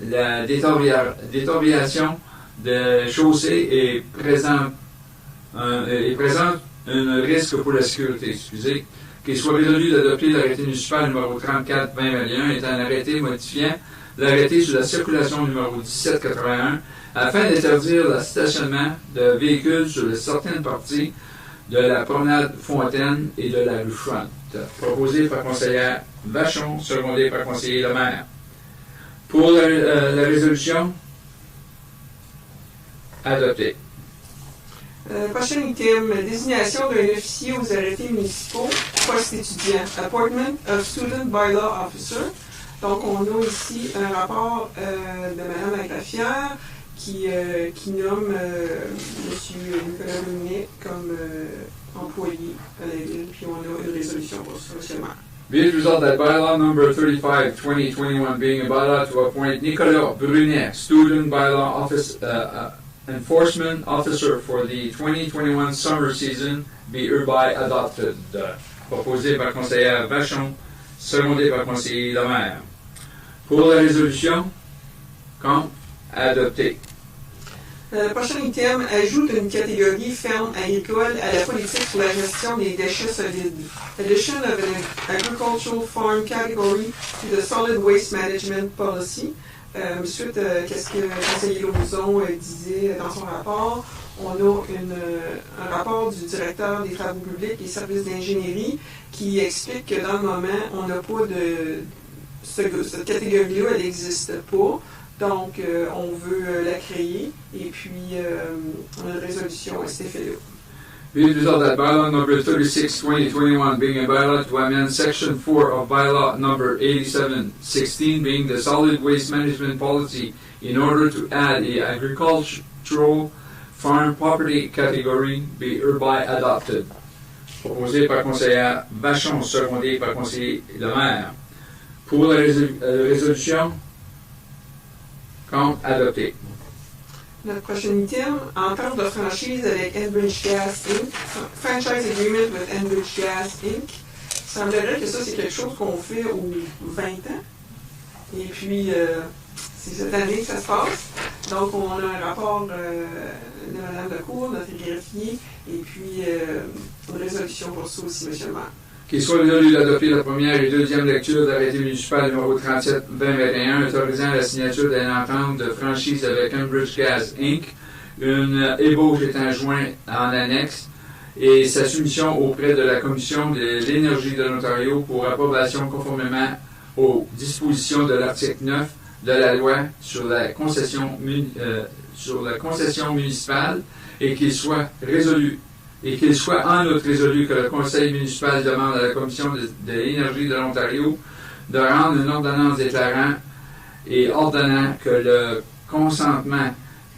la détérioration de chaussées et présente un risque pour la sécurité. Qu'il soit résolu d'adopter l'arrêté municipal numéro 34-2021 étant un arrêté modifiant l'arrêté sur la circulation numéro 1781 afin d'interdire le stationnement de véhicules sur certaines parties de la promenade Fontaine et de la rue Front. Proposé par conseillère Vachon, secondé par conseiller Lemaire. Pour la résolution, adoptée. Prochain item, désignation d'un officier aux arrêtés municipaux, poste étudiant, appointment of student bylaw officer. Donc, on a ici un rapport de Mme Lagrafière qui nomme M. Nicolas Dominique comme employé à la ville, puis on a une résolution pour ça, M. le maire. Be it resolved that bylaw number 35, 2021 being a bylaw to appoint Nicolas Brunet, student bylaw office enforcement officer for the 2021 summer season, be hereby adopted. Proposé par conseillère Vachon, secondé par conseiller Lemaire. Pour la résolution, contre, adopté. Prochain item, ajoute une catégorie ferme agricole à la politique pour la gestion des déchets solides. Addition of an agricultural farm category to the solid waste management policy. Ensuite, qu'est-ce que le conseiller Lauzon disait dans son rapport? On a un rapport du directeur des travaux publics et services d'ingénierie qui explique que dans le moment, on n'a pas de... Cette catégorie-là, elle n'existe pas. Donc, on veut la créer et puis on a une résolution à cet effet-là. Be it resolved that bylaw number 36, 2021 being a bylaw to amend section 4 of bylaw number 8716 being the solid waste management policy in order to add a agricultural farm property category be hereby adopted. Proposé par conseillère Vachon, secondé par conseiller Lemaire. Pour la résolution, contre, adopté. Notre prochain item, entente de franchise avec Enbridge Gas Inc. Franchise agreement with Enbridge Gas Inc. Il semblerait que ça, c'est quelque chose qu'on fait aux 20 ans. Et puis, c'est cette année que ça se passe. Donc, on a un rapport de Mme Lecour, notre greffier, et puis une résolution pour ça aussi, M. le maire. Qu'il soit résolu d'adopter la première et deuxième lecture de l'arrêté municipal numéro 37-2021 autorisant la signature d'une entente de franchise avec Enbridge Gas Inc. Une ébauche étant jointe en annexe et sa soumission auprès de la Commission de l'énergie de l'Ontario pour approbation conformément aux dispositions de l'article 9 de la loi sur la concession municipale et qu'il soit résolu. Et qu'il soit en outre résolu que le Conseil municipal demande à la Commission de l'énergie de l'Ontario de rendre une ordonnance déclarant et ordonnant que le consentement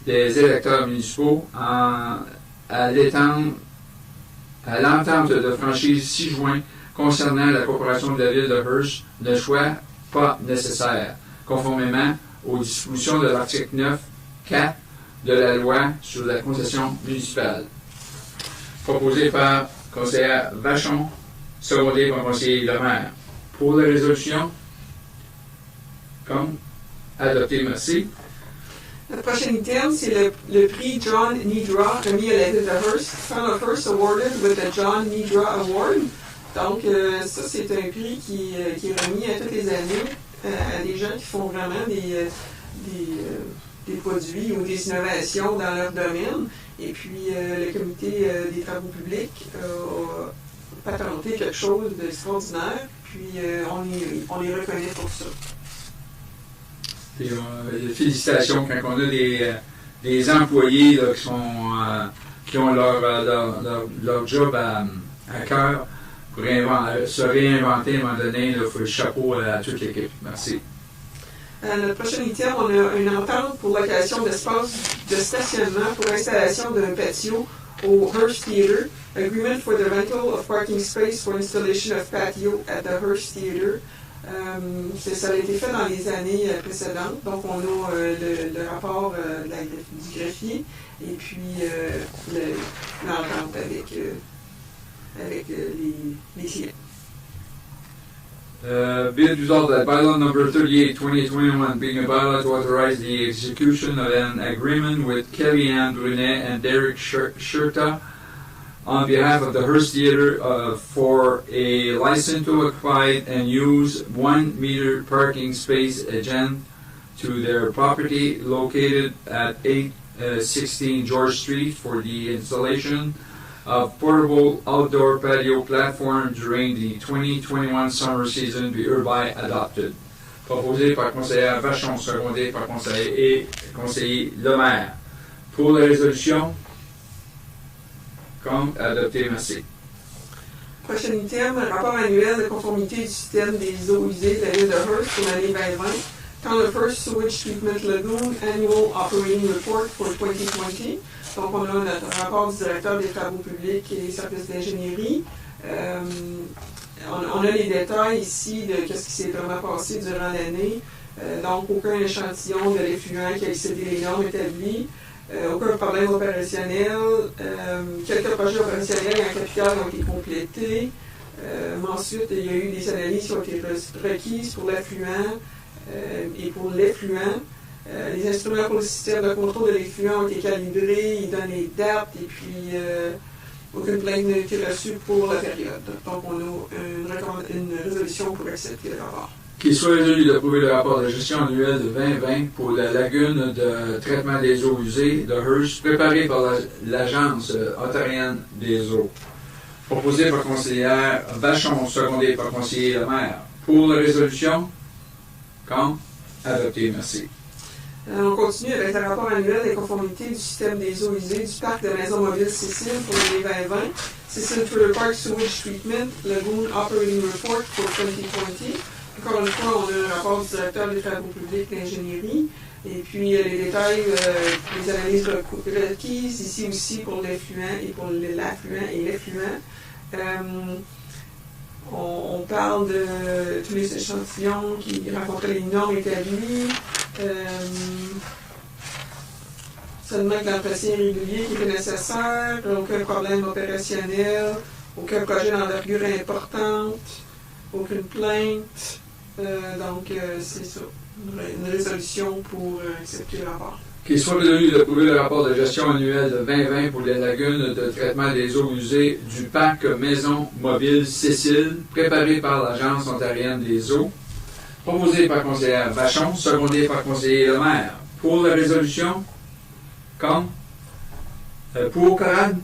des électeurs municipaux à l'entente de franchise 6 juin concernant la corporation de la ville de Hearst ne soit pas nécessaire, conformément aux dispositions de l'article 9.4 de la loi sur la concession municipale. Proposé par conseillère Vachon, secondé par conseiller Lemaire. Pour la résolution, comme adopté, merci. Le prochain item, c'est le prix John Nidra remis à la ville de Hearst, Town of Hearst awarded with the John Nidra Award. Donc, ça, c'est un prix qui est remis à toutes les années à des gens qui font vraiment des produits ou des innovations dans leur domaine. Et puis, le comité des travaux publics a patenté quelque chose d'extraordinaire, puis on les reconnaît pour ça. Puis, félicitations quand on a des employés là, qui ont leur job à cœur pour se réinventer à un moment donné. Il faut le chapeau à toute l'équipe. Merci. Notre prochain item, on a une entente pour location d'espace de stationnement pour l'installation d'un patio au Hearst Theatre. Agreement for the rental of parking space for installation of patio at the Hearst Theatre. Ça a été fait dans les années précédentes. Donc, on a le rapport du greffier et puis l'entente avec les clients. Be it resolved that bylaw number 38, 2021, being a bylaw to authorize the execution of an agreement with Kellyanne Brunet and Derek Shurta on behalf of the Hearst Theatre for a license to occupy and use 1 meter parking space adjacent to their property located at 816 George Street for the installation of portable outdoor patio platform during the 2021 summer season be hereby adopted. Proposé par conseiller Vachon, secondé par conseiller Lemaire. Pour la résolution, comme adopté, merci. Prochain item, rapport annuel de conformité du système des eaux usées de la ville de Hearst pour l'année 2020. Town of Hearst Sewage Treatment Lagoon Annual Operating Report for 2020. Donc, on a notre rapport du directeur des travaux publics et des services d'ingénierie. On a les détails ici de ce qui s'est vraiment passé durant l'année. Donc, aucun échantillon de l'effluent qui a excédé les normes établies. Aucun problème opérationnel. Quelques projets opérationnels en capital ont été complétés. Ensuite, il y a eu des analyses qui ont été requises pour l'affluent et pour l'effluent. Les instruments pour le système de contrôle de l'effluent ont été calibrés, ils donnent les dates et puis aucune plainte n'a été reçue pour la période. Donc, on a une résolution pour accepter le rapport. Qu'il soit résolu d'approuver le rapport de gestion annuel de 2020 pour la lagune de traitement des eaux usées de Hearst, préparé par l'Agence ontarienne des eaux. Proposé par conseillère Vachon, secondé par conseiller Lemaire. Pour la résolution, comme adopté, merci. On continue avec le rapport annuel des conformités du système des eaux usées du parc de maisons mobiles Cécile pour l'année 2020. Cécile Trailer Park Sewage Treatment Lagoon Operating Report for 2020. Encore une fois, on a un rapport du directeur des travaux publics d'ingénierie. Et puis, les détails, les analyses requises ici aussi pour l'effluent et pour l'affluent et l'effluent. On parle de tous les échantillons qui rencontraient les normes établies. Seulement que l'entretien régulier qui était nécessaire, aucun problème opérationnel, aucun projet d'envergure importante, aucune plainte. Donc, c'est ça, une résolution pour accepter le rapport. Qu'il soit résolu d'approuver le rapport de gestion annuel de 2020 pour les lagunes de traitement des eaux usées du parc Maison Mobile Cécile, préparé par l'Agence ontarienne des eaux, proposé par conseillère Vachon, secondé par conseiller Lemaire. Pour la résolution, comme pour Corade,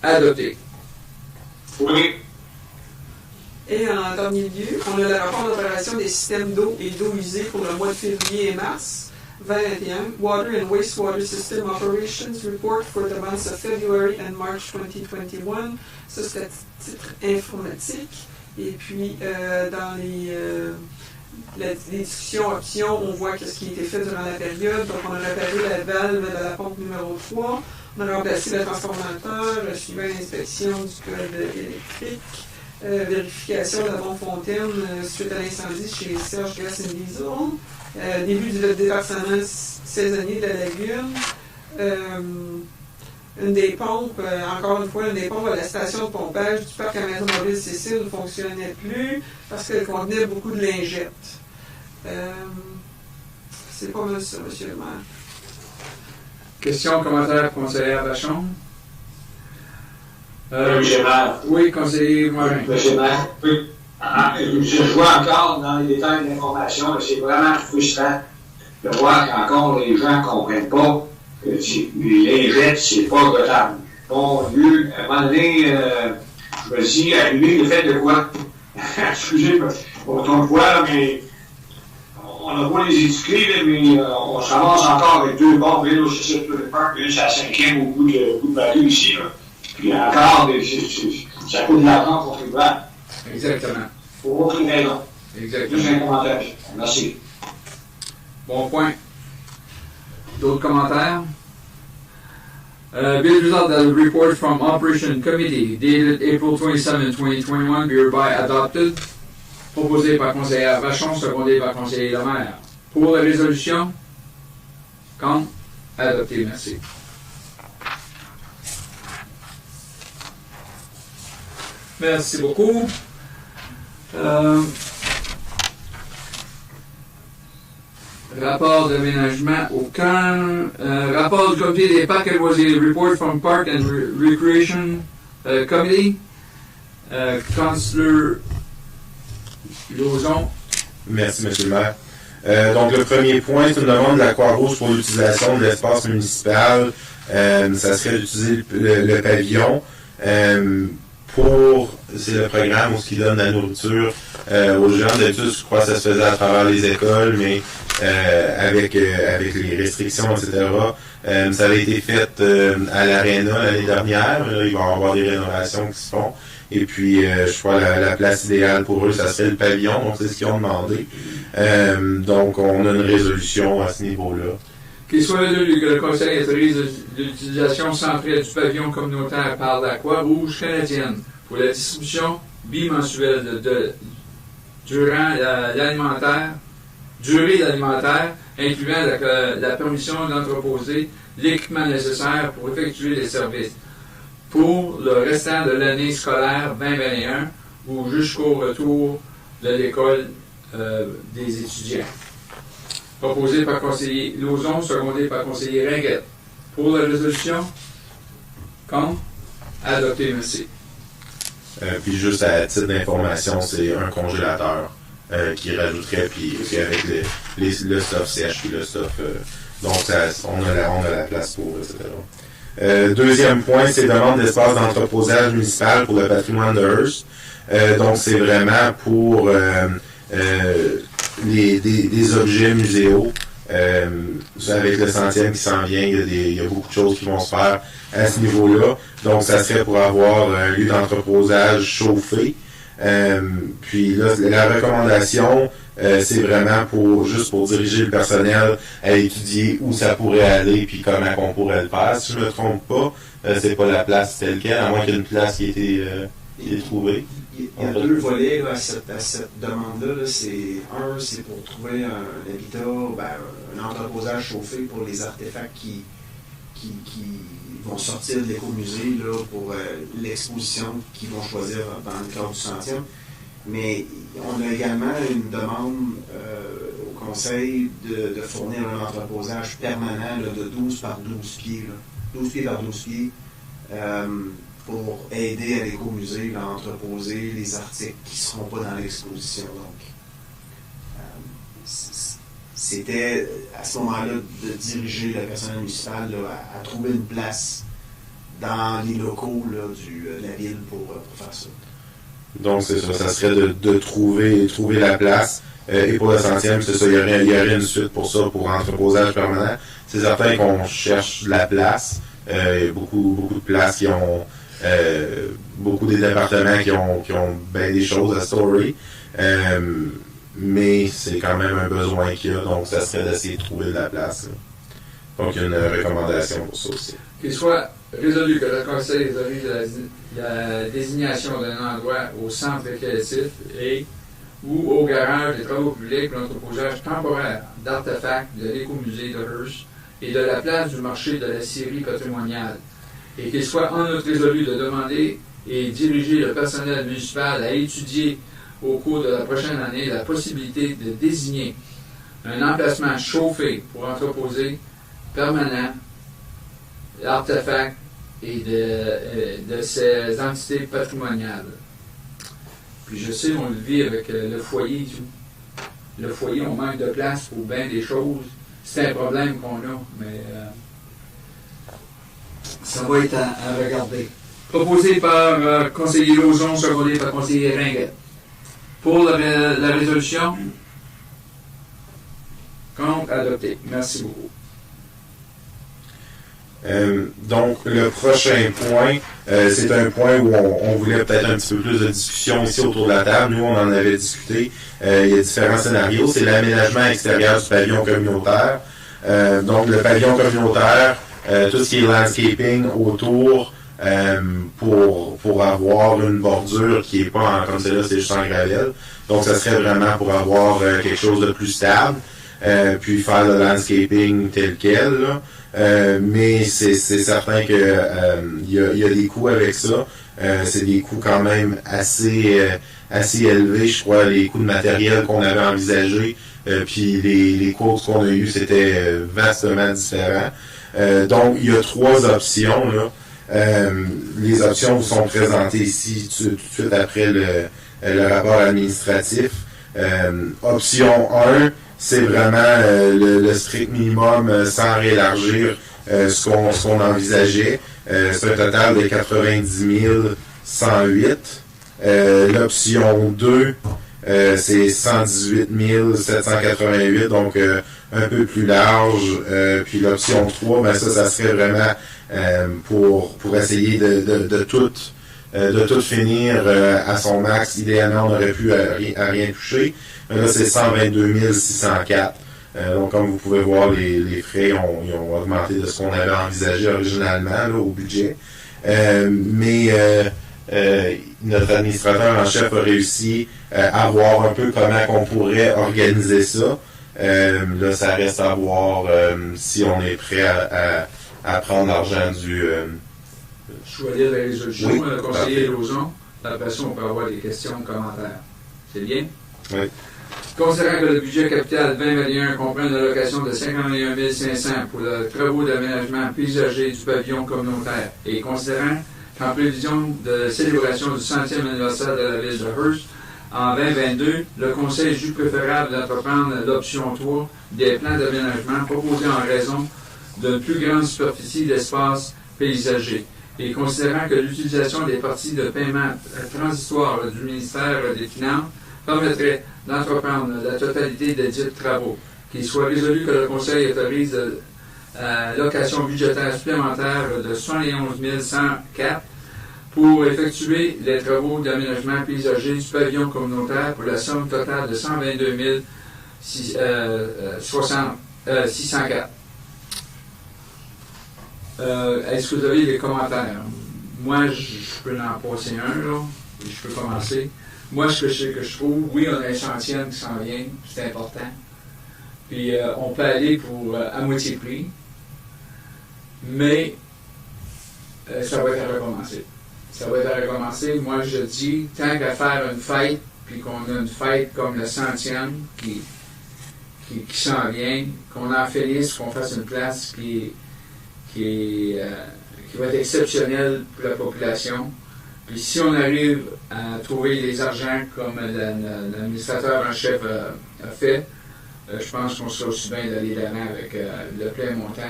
adopté. Oui. Et en dernier lieu, on a le rapport d'opération des systèmes d'eau et d'eau usée pour le mois de février et mars 2021. Water and Wastewater System Operations Report for the months of February and March 2021. Ça, c'est à titre informatique. Et puis, dans les discussions options, on voit ce qui a été fait durant la période. Donc, on a réparé la valve de la pompe numéro 3. On a remplacé le transformateur, suivant l'inspection du code électrique. Vérification de la bombe fontaine suite à l'incendie chez Serge Gas and Diesel. Début du déversement saisonnier de la lagune. Une des pompes, encore une fois, une des pompes à la station de pompage du parc à Maison Mobile Cécile ne fonctionnait plus parce qu'elle contenait beaucoup de lingettes. C'est pas mal ça, monsieur le maire. Question, commentaire, conseillère Vachon? Monsieur le maire. Oui, conseiller Morin. Monsieur le maire. Oui. Je vois encore dans les détails de l'information, c'est vraiment frustrant de voir qu'encore les gens ne comprennent pas que les lingettes, c'est pas retable. Bon Dieu, à un moment donné, je me dis, allumer le fait de quoi? Excusez-moi. on le voit, mais on a beau les éduquer, là, mais on s'avance encore avec deux bords, une au Cecil Park, puis une c'est la 5e au bout de Bateau ici. Là. Puis encore, ça coûte de l'argent pour contribuable. Exactement. Pour aucune raison. Exactement. Juste un commentaire. Merci. Bon point. D'autres commentaires? Be it resolved that the report from Operation Committee dated April 27, 2021 be hereby adopted. Proposé par conseillère Vachon, secondé par conseiller Lemaire. Pour la résolution? Contre? Adopté, merci. Merci beaucoup. Rapport d'aménagement aucun. Rapport du comité des parcs et loisirs. Report from Park and Recreation Committee. Councillor Lauzon. Merci, M. le maire. Donc, le premier point, c'est une demande de la Croix-Rouge pour l'utilisation de l'espace municipal. Ça serait d'utiliser le pavillon c'est le programme où ils donnent la nourriture aux gens. D'habitude, je crois que ça se faisait à travers les écoles, mais avec les restrictions, etc. Ça avait été fait à l'Arena l'année dernière. Là, il va y avoir des rénovations qui se font. Et puis, je crois la place idéale pour eux, ça serait le pavillon. Donc, c'est ce qu'ils ont demandé. Donc, on a une résolution à ce niveau-là. Qu'il soit résolu que le Conseil autorise l'utilisation centrale du pavillon communautaire par la Croix-Rouge canadienne pour la distribution bimensuelle durée l'alimentaire, incluant la permission d'entreposer l'équipement nécessaire pour effectuer les services pour le restant de l'année scolaire 2021 ou jusqu'au retour de l'école des étudiants. Proposé par conseiller Lauzon, secondé par conseiller Ringuette. Pour la résolution? Contre? Adopté, merci. Puis juste à titre d'information, c'est un congélateur qui rajouterait, puis avec le stuff sèche, puis le stuff... donc, on a la place pour, etc. Deuxième point, c'est demande d'espace d'entreposage municipal pour le patrimoine de Hearst. Donc, c'est vraiment pour... des objets muséaux avec le centième qui s'en vient, il y a beaucoup de choses qui vont se faire à ce niveau-là. Donc, ça serait pour avoir un lieu d'entreposage chauffé. Puis là, la recommandation, c'est vraiment juste pour diriger le personnel à étudier où ça pourrait aller puis comment on pourrait le faire. Si je ne me trompe pas, c'est pas la place telle quelle, à moins qu'il y ait une place qui ait été trouvée. Il y a deux volets là, à cette demande-là. C'est pour trouver un habitat, un entreposage chauffé pour les artefacts qui vont sortir de l'écomusée là, pour l'exposition qu'ils vont choisir dans le cadre du centième. Mais on a également une demande au Conseil de fournir un entreposage permanent là, de 12 par 12 pieds. Là, 12 pieds par 12 pieds. Pour aider à l'écomusée à entreposer les articles qui ne seront pas dans l'exposition. Donc, c'était à ce moment-là de diriger le personnel municipal là, à trouver une place dans les locaux là, de la ville pour faire ça. Donc, c'est ça. Ça serait de trouver la place. Et pour le centième, c'est ça. Il y aurait une suite pour ça, pour entreposage permanent. C'est certain qu'on cherche de la place. Il y a beaucoup de places qui ont... beaucoup des départements qui ont bien des choses à storer, mais c'est quand même un besoin qu'il y a, donc ça serait d'essayer de trouver de la place. Donc il y a une recommandation pour ça aussi. Qu'il soit résolu que le Conseil autorise la désignation d'un endroit au centre récréatif ou au garage des travaux publics pour l'entreposage temporaire d'artefacts de l'écomusée de Hearst et de la place du marché de la scierie patrimoniale. Et qu'il soit en outre résolu de demander et diriger le personnel municipal à étudier au cours de la prochaine année la possibilité de désigner un emplacement chauffé pour entreposer permanent l'artefact et de ces entités patrimoniales. Puis je sais, on le vit avec le foyer et tout. Le foyer, on manque de place pour bien des choses. C'est un problème qu'on a, mais... ça va être à regarder. Proposé par conseiller Lauzon, secondé par conseiller Ringuette. Pour la résolution? Contre, adopté. Merci beaucoup. Donc, le prochain point, c'est un point où on voulait peut-être un petit peu plus de discussion ici autour de la table. Nous, on en avait discuté. Il y a différents scénarios. C'est l'aménagement extérieur du pavillon communautaire. Donc, le pavillon communautaire, tout ce qui est landscaping autour, pour avoir une bordure qui est pas comme celle-là, c'est juste en gravelle. Donc, ça serait vraiment pour avoir quelque chose de plus stable, puis faire le landscaping tel quel, là. Mais c'est certain que il y a des coûts avec ça. C'est des coûts quand même assez élevés, je crois, les coûts de matériel qu'on avait envisagés, puis les coûts qu'on a eus, c'était vastement différent. Donc, il y a 3 options, là. Les options vous sont présentées ici tout de suite après le rapport administratif. Option 1, c'est vraiment le strict minimum sans réélargir ce qu'on envisageait. C'est un total de 90 108. L'option 2, c'est 118 788, donc un peu plus large. Puis l'option 3, ben ça serait vraiment pour essayer de tout finir à son max. Idéalement, on aurait pu à rien toucher. Mais là, c'est 122 604. Donc, comme vous pouvez voir, les frais ils ont augmenté de ce qu'on avait envisagé originalement là, au budget. Mais notre administrateur en chef a réussi à voir un peu comment on pourrait organiser ça. Là, ça reste à voir si on est prêt à prendre l'argent du... Je vais lire la résolution, oui, le conseiller Lauzon. Après ça, on peut avoir des questions, commentaires. C'est bien? Oui. Considérant que le budget capital 2021 comprend une allocation de 51 500 pour les travaux d'aménagement paysager du pavillon communautaire et considérant qu'en prévision de célébration du 100e anniversaire de la ville de Hearst en 2022, le Conseil juge préférable d'entreprendre l'option 3 des plans d'aménagement proposés en raison d'une plus grande superficie d'espace paysager. Et considérant que l'utilisation des parties de paiement transitoire du ministère des Finances permettrait d'entreprendre la totalité des dits travaux, qu'il soit résolu que le Conseil autorise location budgétaire supplémentaire de 71 104 pour effectuer les travaux d'aménagement paysager du pavillon communautaire pour la somme totale de 122 604. Est-ce que vous avez des commentaires? Moi, je peux en passer un, là, et je peux commencer. Moi, ce que je trouve, oui, on a un chantier qui s'en vient, c'est important. Puis, on peut aller pour à moitié prix, mais ça va être à recommencer. Ça va être à recommencer. Moi, je dis, tant qu'à faire une fête, puis qu'on a une fête comme le 100e qui s'en vient, qu'on en finisse, qu'on fasse une place qui va être exceptionnelle pour la population. Puis si on arrive à trouver des argents comme l'administrateur en chef a fait, je pense qu'on sera aussi bien d'aller de l'avant avec le plein montant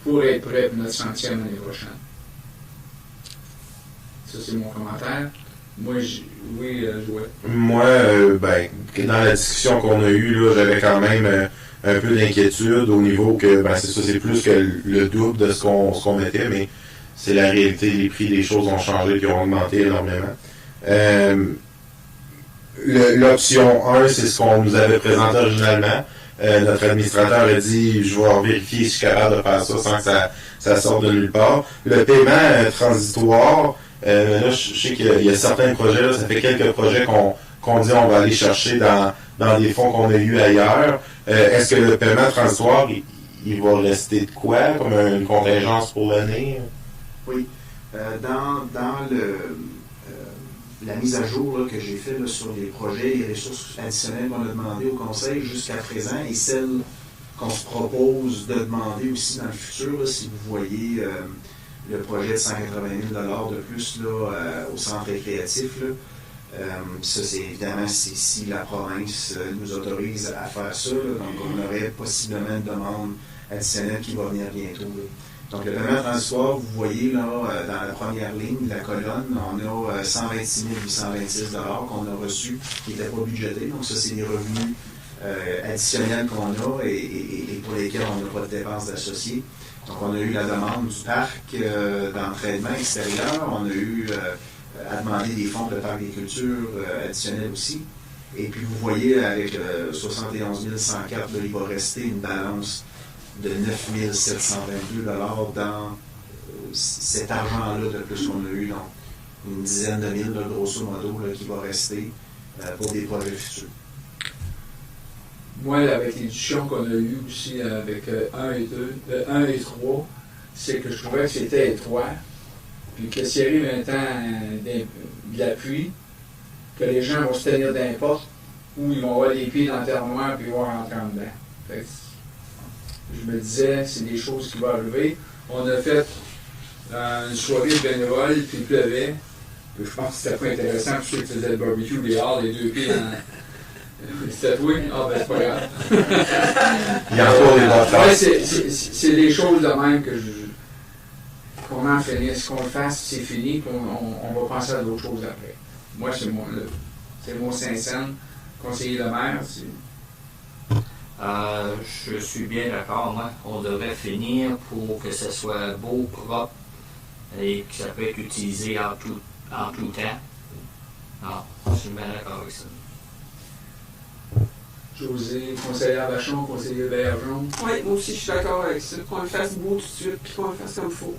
pour être prêt pour notre 100e l'année prochaine. Ça, c'est mon commentaire. Moi, Joël. Moi, dans la discussion qu'on a eue, là, j'avais quand même un peu d'inquiétude au niveau que, c'est ça, c'est plus que le double de ce qu'on mettait, mais c'est la réalité, les prix des choses ont changé et ont augmenté énormément. L'option 1, c'est ce qu'on nous avait présenté originalement. Notre administrateur a dit, je vais vérifier si je suis capable de faire ça sans que ça sorte de nulle part. Le paiement transitoire, là, je sais qu'il y a certains projets, là, ça fait quelques projets qu'on dit on va aller chercher dans des fonds qu'on a eus ailleurs. Est-ce que le paiement transitoire, il va rester de quoi, comme une contingence pour l'année? Oui. Dans la mise à jour là, que j'ai faite sur les projets et les ressources additionnelles qu'on a demandées au Conseil jusqu'à présent et celles qu'on se propose de demander aussi dans le futur, là, si vous voyez le projet de 180 000 de plus là, au centre récréatif, là, ça, c'est évidemment si la province nous autorise à faire ça, là, donc on aurait possiblement une demande additionnelle qui va venir bientôt. Là. Donc, le paiement transitoire, vous voyez là, dans la première ligne de la colonne, on a 126 826 $ qu'on a reçus, qui n'étaient pas budgétés. Donc, ça, c'est des revenus additionnels qu'on a et pour lesquels on n'a pas de dépenses d'associés. Donc, on a eu la demande du parc d'entraînement extérieur. On a eu à demander des fonds de parc d'agriculture additionnels aussi. Et puis, vous voyez, avec 71 104, il va rester une balance de 9 722 $ dans cet argent-là de plus qu'on a eu. Donc, une dizaine de mille, grosso modo, là, qui va rester pour des projets futurs. Moi, avec les discussions qu'on a eues aussi avec 1 et 3, c'est que je trouvais que c'était étroit, puis que s'il arrive un temps de la pluie, que les gens vont se tenir d'un porte ou ils vont avoir les pieds dans le terre-noire puis ils vont rentrer en dedans. Fait que je me disais, c'est des choses qui vont arriver. On a fait une soirée de bénévoles, puis il pleuvait. Puis je pense que c'était pas intéressant pour ceux qui faisaient le barbecue dehors, les deux pieds dans... C'était toi? Ah ben c'est pas grave. Il y a encore des bonnes Ouais, choses. c'est des choses de même que comment finir, ce qu'on le fasse, c'est fini, puis on va penser à d'autres choses après. Moi, c'est mon Saint-Saëns, conseiller de maire. Je suis bien d'accord, moi. On devrait finir pour que ce soit beau, propre et que ça peut être utilisé en tout temps. Non, je suis bien d'accord avec ça. José, conseiller Vachon, conseiller Bergeron. Oui, moi aussi, je suis d'accord avec ça. Qu'on le fasse beau tout de suite, puis qu'on le fasse comme il faut.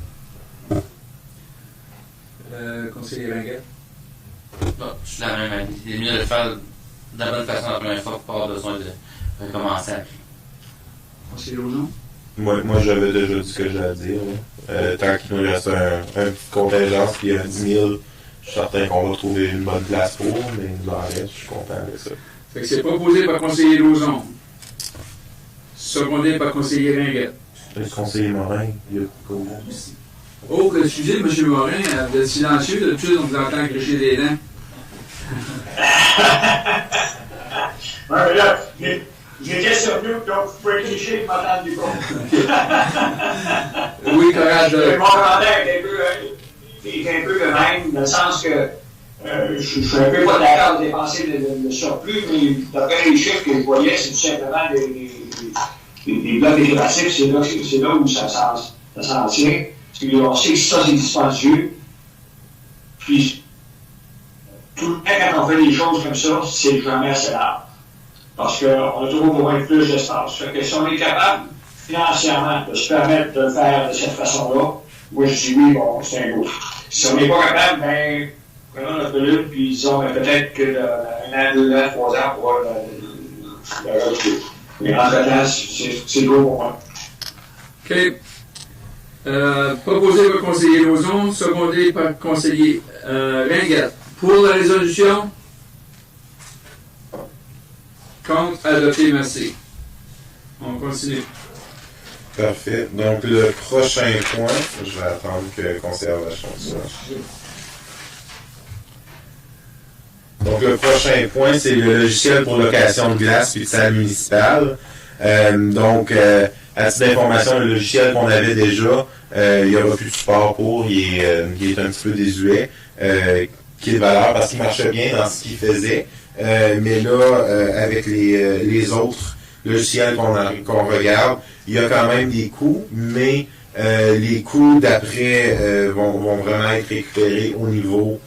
Conseiller Ringuette. Non, je suis dans la même avis. Il est mieux de le faire de la bonne façon la première fois pour pas avoir besoin de recommencer après. Conseiller Lauzon. Moi, j'avais déjà dit ce que j'ai à dire. Tant qu'il nous reste un petit contingent, puis 10 000, je suis certain qu'on va trouver une bonne place pour, mais de la reste, je suis content avec ça. Fait que c'est proposé par conseiller Lauzon. Secondé par conseiller Ringuette. Le conseiller Morin, il y a beaucoup aussi. Oh, excusez, M. Morin, vous êtes silencieux, d'habitude on vous entend cracher des dents. Ouais, là, j'étais survenu, donc vous pouvez clicher et m'entendre du coup. Oui, courage. Mon commentaire est un peu le même, dans le sens que je suis un peu pas d'accord de dépenser le surplus, mais d'après les chiffres que je voyais, c'est tout simplement des blocs décoratifs, c'est là où ça s'en tient. Parce qu'on sait que ça, c'est dispendieux. Puis, tout le temps, quand on fait des choses comme ça, c'est jamais assez large. Parce qu'on a toujours besoin de plus d'espace. Fait que si on est capable, financièrement, de se permettre de le faire de cette façon-là, moi, je dis oui, bon, c'est un go. Si on n'est pas capable, ben, prenons notre lutte, puis disons, ben, peut-être que 1 an, 2 ans, 3 ans, pour le rajouter. Mais entre-temps, c'est gros pour moi. OK. Proposé par conseiller Lauzon, secondé par conseiller Ringuette. Pour la résolution? Contre, adopté, merci. On continue. Parfait. Donc, le prochain point, je vais attendre que conservation soit. Donc, le prochain point, c'est le logiciel pour location de glace puis de salle municipale. À titre d'information, le logiciel qu'on avait déjà, il n'y aura plus de support pour, il est un petit peu désuet, qui est de valeur parce qu'il marchait bien dans ce qu'il faisait. Mais là, avec les autres logiciels qu'on regarde, il y a quand même des coûts, mais les coûts d'après vont vraiment être récupérés au niveau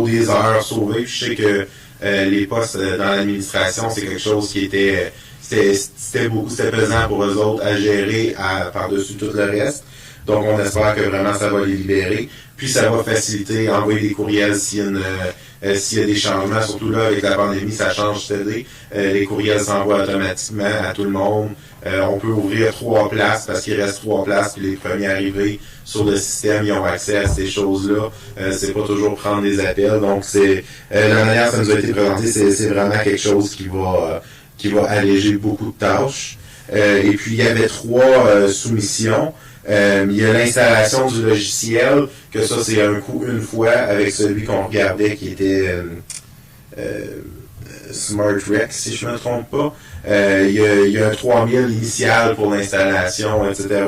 des heures sauvées. Puis je sais que les postes dans l'administration, c'est quelque chose qui était c'était pesant pour eux autres à gérer par-dessus tout le reste. Donc on espère que vraiment ça va les libérer. Puis ça va faciliter envoyer des courriels s'il y a des changements, surtout là avec la pandémie, ça change CD. Les courriels s'envoient automatiquement à tout le monde. On peut ouvrir 3 places parce qu'il reste 3 places, puis les premiers arrivés sur le système, ils ont accès à ces choses-là. C'est pas toujours prendre des appels. Donc c'est la manière que ça nous a été présenté, c'est vraiment quelque chose qui va alléger beaucoup de tâches. Et puis il y avait 3 soumissions. Il y a l'installation du logiciel, que ça c'est un coût une fois avec celui qu'on regardait qui était Smart Rex, si je ne me trompe pas. Il y a un 3000 initial pour l'installation, etc.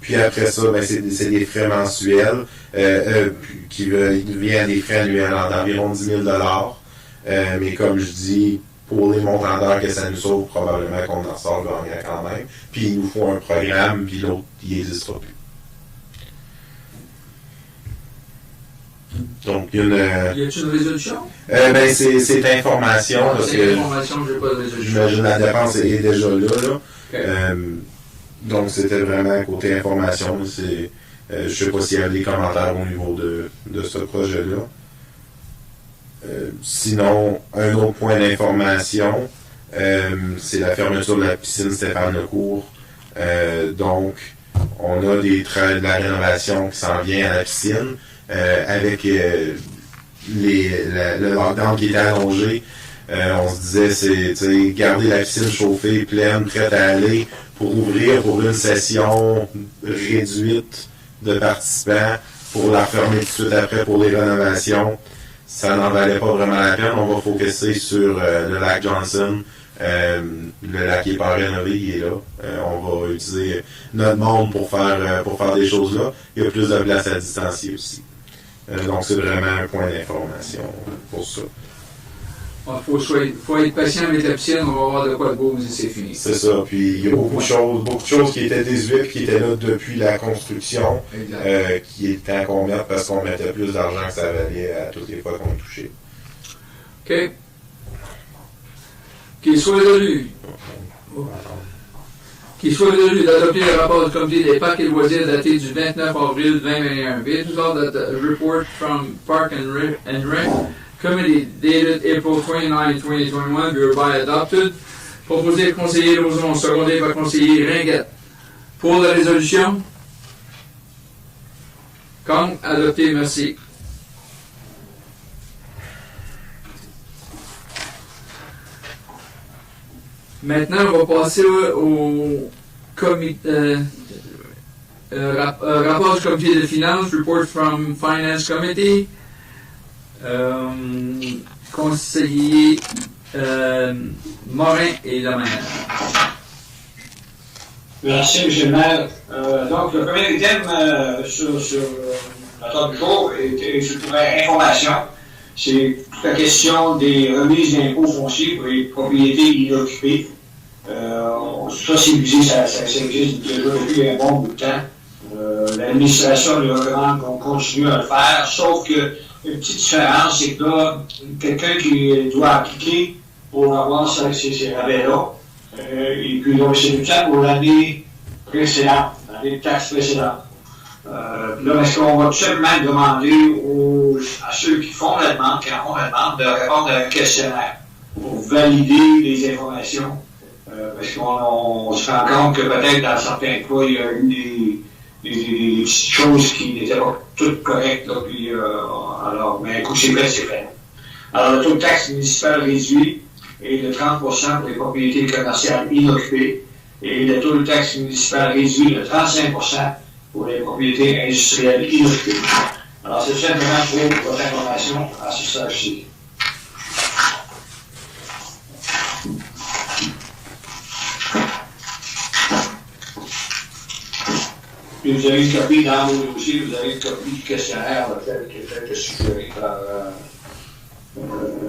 Puis après ça, ben, c'est des frais mensuels qui deviennent des frais annuels d'environ 10 000 $. Mais comme je dis, pour les montants d'heures que ça nous sauve, probablement qu'on en sort gagnant quand même. Puis il nous faut un programme, puis l'autre, il n'existera plus. Donc, il y a une... Y a-t-il une résolution? Ben, c'est information, parce C'est que l'information, j'ai pas de résolution. j'imagine la dépense est déjà là. Ok. Donc, c'était vraiment côté information. Je ne sais pas s'il y a des commentaires au niveau de ce projet-là. Sinon, un autre point d'information, c'est la fermeture de la piscine Stéphane Lecourt. Donc, on a de la rénovation qui s'en vient à la piscine avec le lockdown qui était allongé. On se disait, c'est garder la piscine chauffée, pleine, prête à aller pour ouvrir pour une session réduite de participants pour la fermer tout de suite après pour les rénovations. Ça n'en valait pas vraiment la peine. On va focuser sur le lac Johnson. Le lac n'est pas rénové, il est là. On va utiliser notre monde pour faire des choses là. Il y a plus de place à distancier aussi. Donc c'est vraiment un point d'information pour ça. Il faut être patient avec la piscine, on va voir de quoi de beau, c'est fini. C'est ça. Puis il y a beaucoup de choses qui étaient désuètes, qui étaient là depuis la construction, qui étaient à commettre parce qu'on mettait plus d'argent que ça valait à toutes les fois qu'on touchait. OK. Qu'il soit résolu d'adopter le rapport du comité des parcs et loisirs daté du 29 avril 2021. Be it resolved that the report from Park and Rec Committee dated April 29, 2021 be hereby adopted. Proposé par conseiller Lauzon, secondé par conseiller Ringuette. Pour la résolution? Contre? Adopté, merci. Maintenant, on va passer au rapport du comité de finances, report from Finance Committee. Conseiller Morin et Lemaire. Merci, M. le maire. Donc, le premier item sur la table du jour est sur information. C'est toute la question des remises d'impôts fonciers pour les propriétés inoccupées. Ça, c'est visé, ça existe déjà depuis un bon bout de temps. L'administration lui recommande qu'on continue à le faire, sauf que une petite différence, c'est que là, quelqu'un qui doit appliquer pour avoir ces rabais-là, et puis donc c'est tout ça pour l'année précédente, l'année de taxe précédente. Là, est-ce qu'on va tout simplement demander à ceux qui font la demande, de répondre à un questionnaire pour valider les informations? Parce qu'on se rend compte que peut-être dans certains cas, il y a eu des petites choses qui n'étaient pas toutes correctes. Là, puis, alors, mais écoute, c'est fait. Alors, le taux de taxe municipale réduit est de 30% pour les propriétés commerciales inoccupées et le taux de taxe municipale réduit de 35% pour les propriétés industrielles inoccupées. Alors, c'est simplement pour votre information à ce stade-ci. Puis vous avez une copie dans vos dossiers, vous avez une copie du questionnaire qui a été suggéré par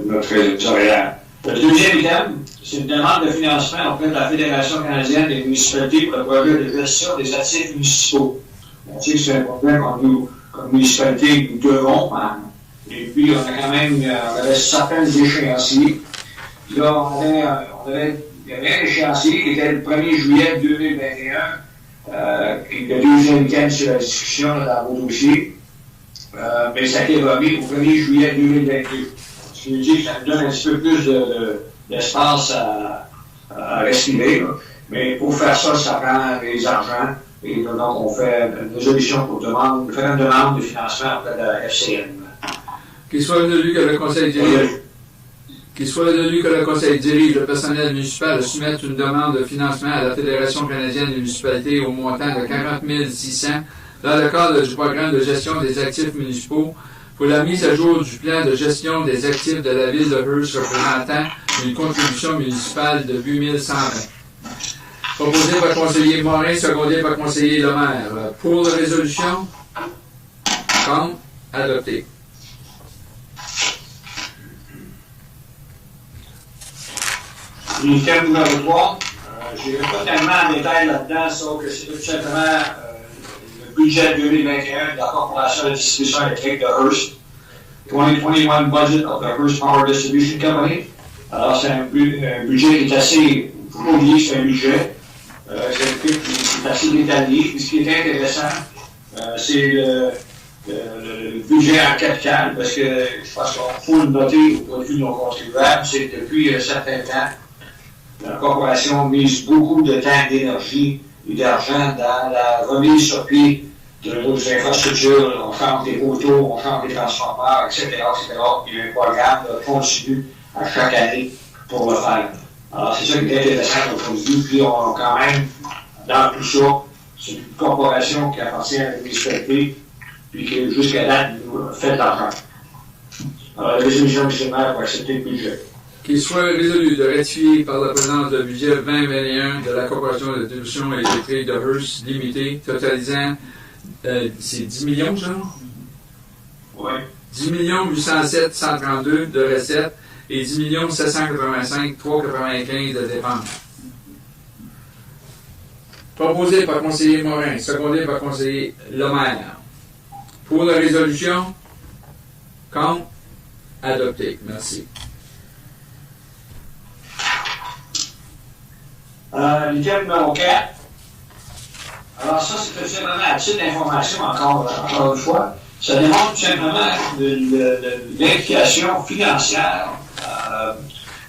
notre éditorial. Le deuxième item, c'est une demande de financement auprès de la Fédération canadienne des municipalités pour le projet de gestion des actifs municipaux. On sait que c'est un problème qu'on nous, comme municipalité, nous devons. Hein. Et puis, on a quand même on avait certains échéanciers. Puis là, il y avait un échéancier qui était le 1er juillet 2021. Et le deuxième item sur la discussion dans vos dossiers, mais ça a été remis au 1er juillet 2022. Ce qui veut dire que ça nous donne un petit peu plus d'espace à respirer. Là. Mais pour faire ça, ça prend des argents. Et donc, on fait une résolution pour faire une demande de financement auprès de la FCN. Qu'il soit résolu que le Conseil dirige le personnel municipal à soumettre une demande de financement à la Fédération canadienne des municipalités au montant de 40 600 dans le cadre du programme de gestion des actifs municipaux pour la mise à jour du plan de gestion des actifs de la ville de Hearst représentant une contribution municipale de 8120. Proposé par conseiller Morin, secondé par conseiller Lemaire. Pour la résolution? Contre? Adopté. L'item numéro 3, je n'irai pas tellement en détail là-dedans, sauf que c'est tout simplement le budget 2021 de la Corporation de distribution électrique de Hearst. 2021 budget of the Hearst Power Distribution Company. Alors, c'est un budget qui est assez, il ne faut pas oublier que c'est un budget. C'est assez détaillé. Puis ce qui est intéressant, c'est le budget en capital, parce que je pense qu'il faut le noter au point de vue de nos contribuables, c'est que depuis un certain temps, la corporation mise beaucoup de temps, d'énergie et d'argent dans la remise sur pied de nos infrastructures. On change des poteaux, on change des transformateurs, etc., etc. Il y a un programme continu à chaque année pour le faire. Alors, c'est ça qui est intéressant au point de vue. Puis, on a quand même, dans tout ça, c'est une corporation qui appartient à la municipalité, puis qui, jusqu'à date, fait de l'argent. Alors, la résolution du Sénat pour accepter le budget. Qu'il soit résolu de ratifier par la présidence le budget 2021 de la Corporation de distribution électrique de Hearst Limited, totalisant, c'est 10 millions, genre? Oui. 10 807 132 de recettes et 10 785 395 de dépenses. Proposé par conseiller Morin, secondé par conseiller Lemaire. Pour la résolution? Contre? Adopté. Merci. L'item numéro 4. Alors ça, c'est tout simplement à titre d'information encore une fois. Ça démontre tout simplement l'implication financière,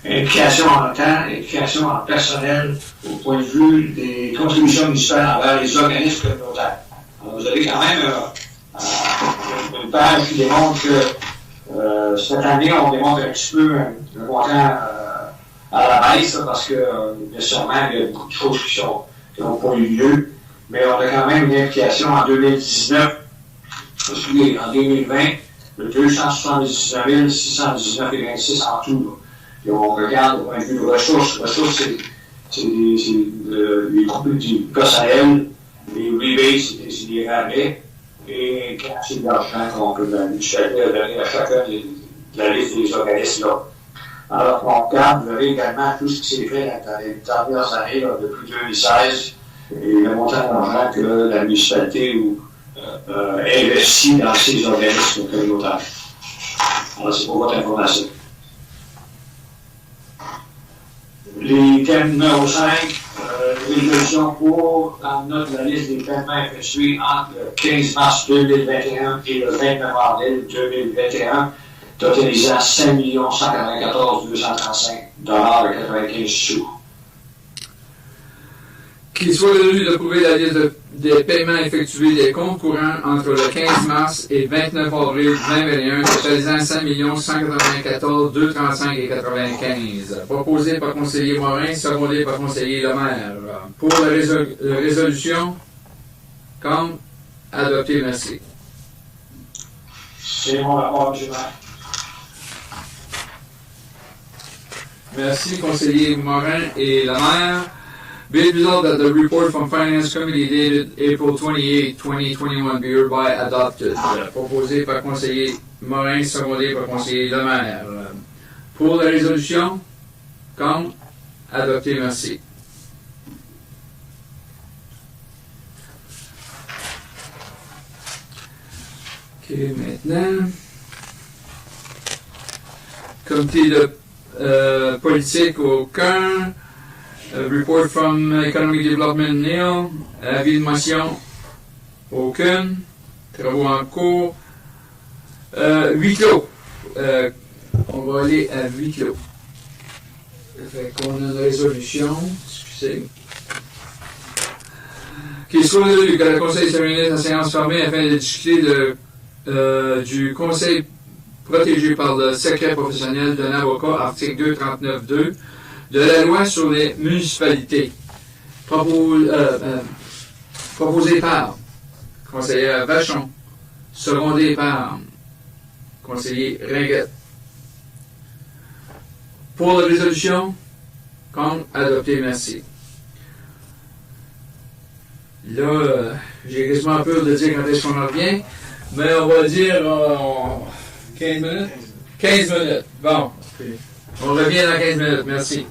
implication en temps, implication en personnel au point de vue des contributions municipales envers les organismes communautaires. Alors, vous avez quand même une page qui démontre que cette année, on démontre un petit peu un montant à la baisse, parce que nécessairement, il y a beaucoup de choses qui n'ont pas eu lieu. Mais on a quand même une implication en 2019, en 2020, de 279 619,26 en tout. Et on regarde au point de vue de ressources. Ressources, c'est les groupes du personnel, les rebates, c'est des rabais, et c'est de l'argent qu'on peut donner à chacun de la liste des organismes là. Alors qu'on regarde, vous avez également tout ce qui s'est fait dans les dernières années, là, depuis 2016, et le montant d'argent que la municipalité investit dans ces organismes communautaires. Alors, c'est pour votre information. Les thèmes numéro 5, résolution pour, en note la liste des paiements effectués entre le 15 mars 2021 et le 29 avril 2021, totalisant 5 194 235 $95 sous. Qu'il soit résolu d'approuver la liste des paiements effectués des comptes courants entre le 15 mars et 29 avril 2021, totalisant 5 194 235 et 95. Proposé par conseiller Morin, secondé par conseiller Lemaire. Pour la résolution, contre, adopté, merci. C'est mon rapport, M. Maire. Merci, conseiller Morin et Lemaire. Be it resolved that the report from Finance Committee dated April 28, 2021 be hereby adopted. Proposé par conseiller Morin, secondé par conseiller Lemaire. Pour la résolution, contre, adopté, merci. OK, maintenant, comité de politique aucun. Report from Economic Development nil. Avis de motion aucune. Travaux en cours. Huis clos. On va aller à huis clos. Fait qu'on a une résolution. Excusez. Qu'il soit résolu que le Conseil se réunisse en séance fermée afin de discuter du Conseil protégé par le secret professionnel d'un avocat, article 239.2, de la loi sur les municipalités, proposé par conseillère Vachon, secondé par conseiller Ringuette. Pour la résolution, contre, adopté, merci. Là, j'ai quasiment peur de dire quand est-ce qu'on en revient, mais on va dire 15 minutes? 15 minutes. Bon. On revient dans 15 minutes. Merci.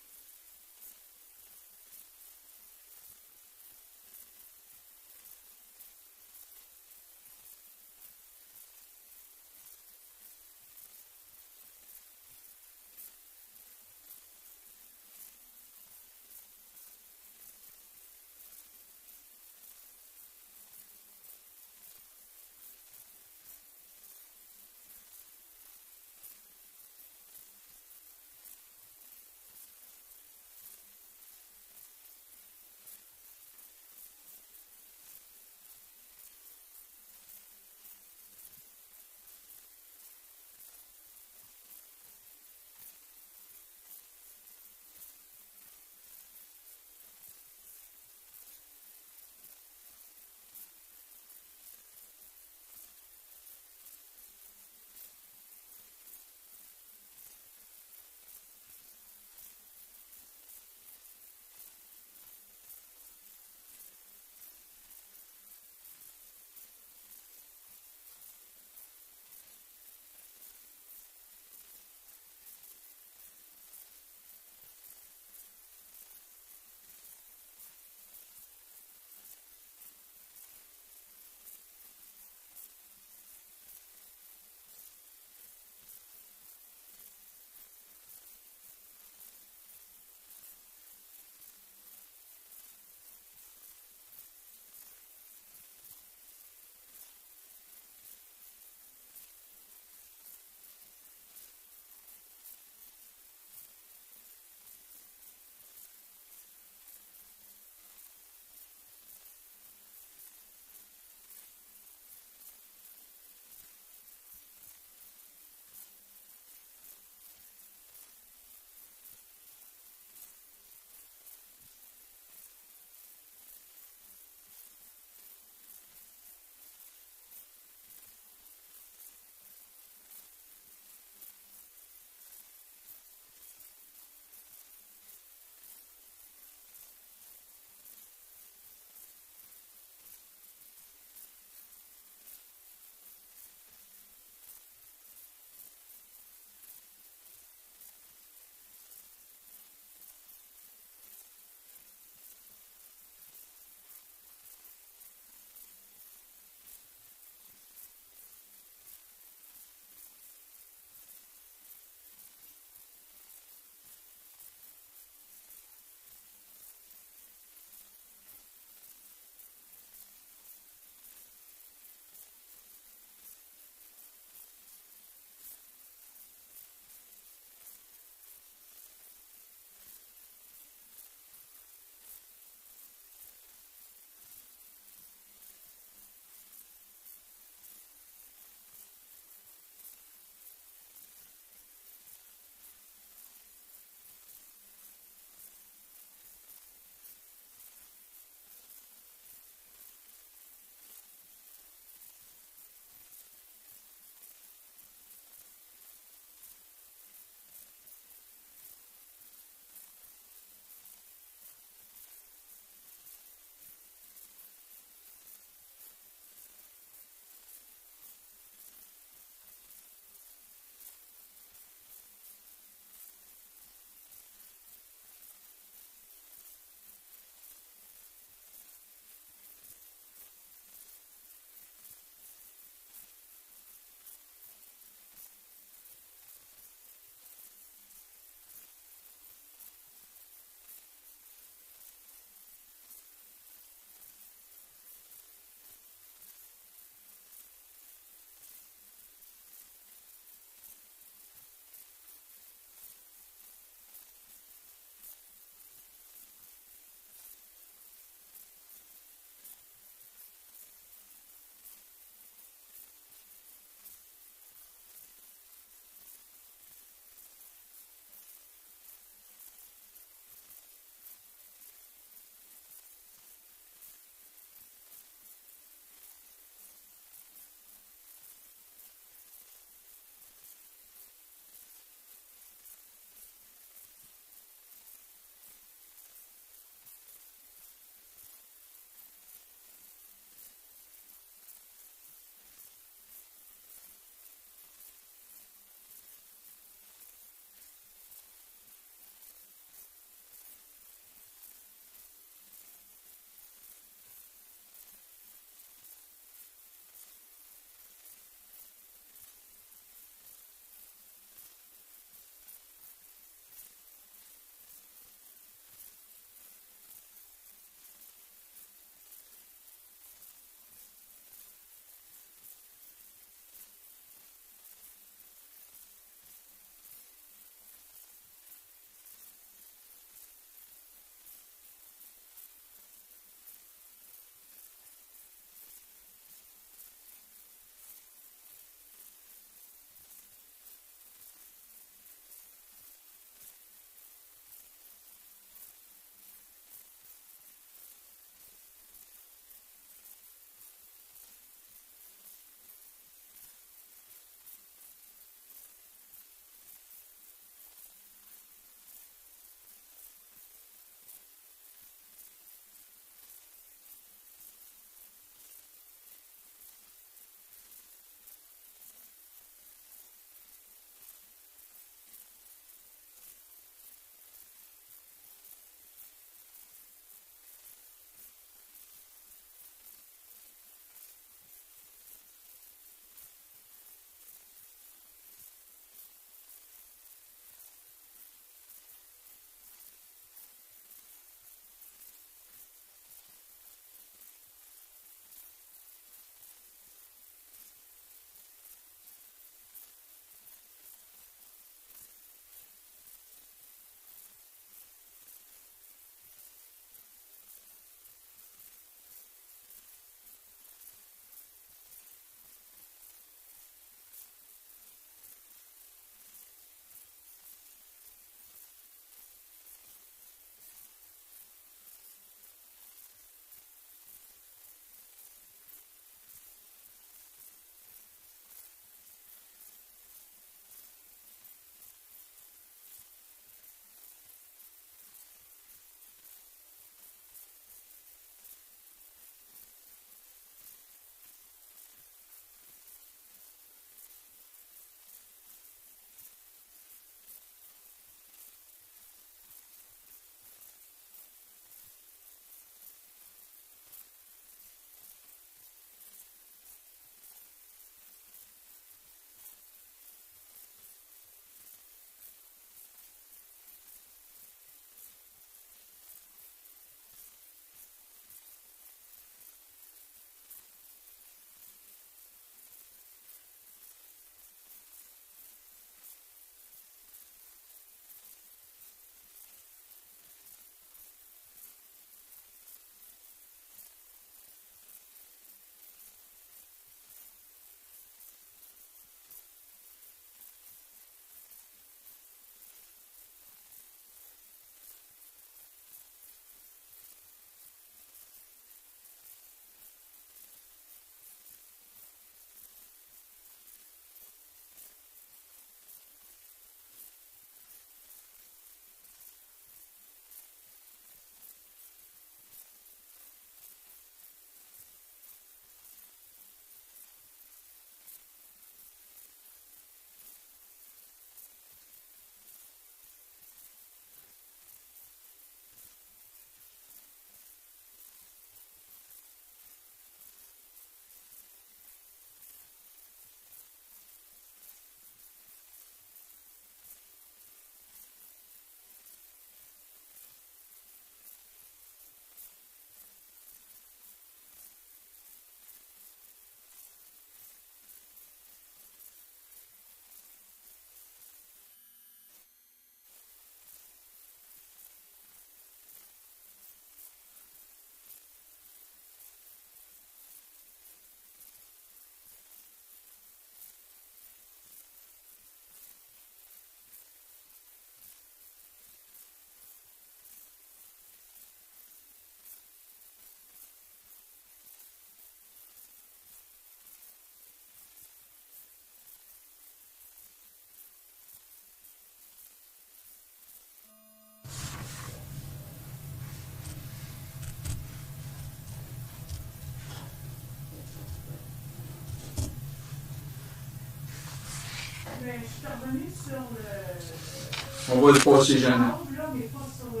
ben, je suis revenu sur le. On va le passer, Jeanne. Là, mais pas sur le.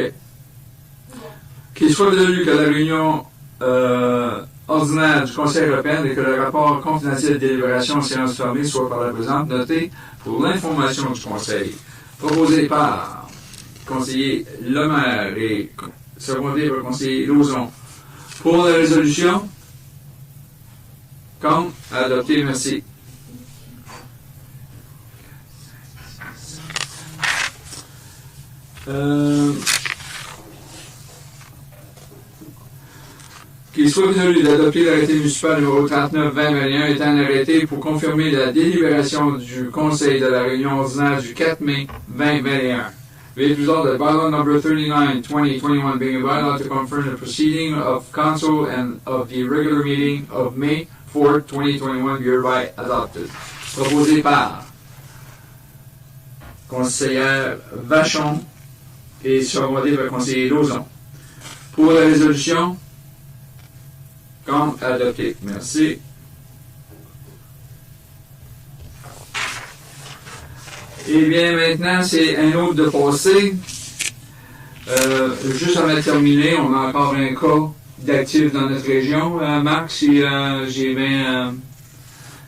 OK. Qu'il soit résolu que la réunion ordinaire du Conseil européen et que le rapport confidentiel de délibération en séance fermée soit par la présente noté pour l'information du Conseil, proposé par conseiller Lemaire et secondé par conseiller Lauzon. Pour la résolution, comme adopté, merci. Qu'il soit résolu d'adopter l'arrêté municipal numéro 39-2021 étant un arrêté pour confirmer la délibération du Conseil de la réunion ordinaire du 4 mai 2021. Be it resolved that bylaw number 39-2021 being a bylaw to confirm the proceeding of council and of the regular meeting of May 4, 2021 be hereby adopted. Proposé par conseillère Vachon et secondé par conseiller Lauzon. Pour la résolution, comme adopté. Merci. Et bien, maintenant, c'est un autre de passé. Juste avant de terminer, on a encore un cas d'actifs dans notre région. Marc, si j'ai bien...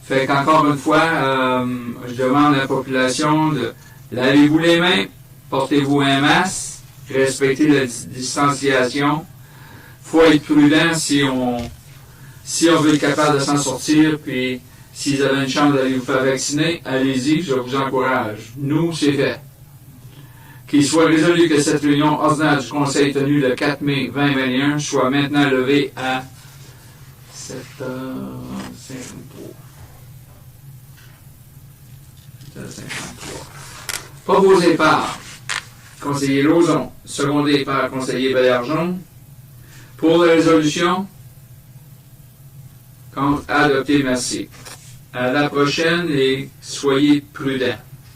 fait qu'encore une fois, je demande à la population de lavez-vous les mains, portez-vous un masque, respectez la distanciation. Faut être prudent si on veut être capable de s'en sortir, puis si vous avez une chance d'aller vous faire vacciner, allez-y, je vous encourage. Nous, c'est fait. Qu'il soit résolu que cette réunion ordinaire du Conseil tenue le 4 mai 2021 soit maintenant levée à 7h53. 7h53. Proposé par conseiller Lauzon, secondé par conseiller Baillargeon. Pour la résolution, adopté, merci. À la prochaine et soyez prudents.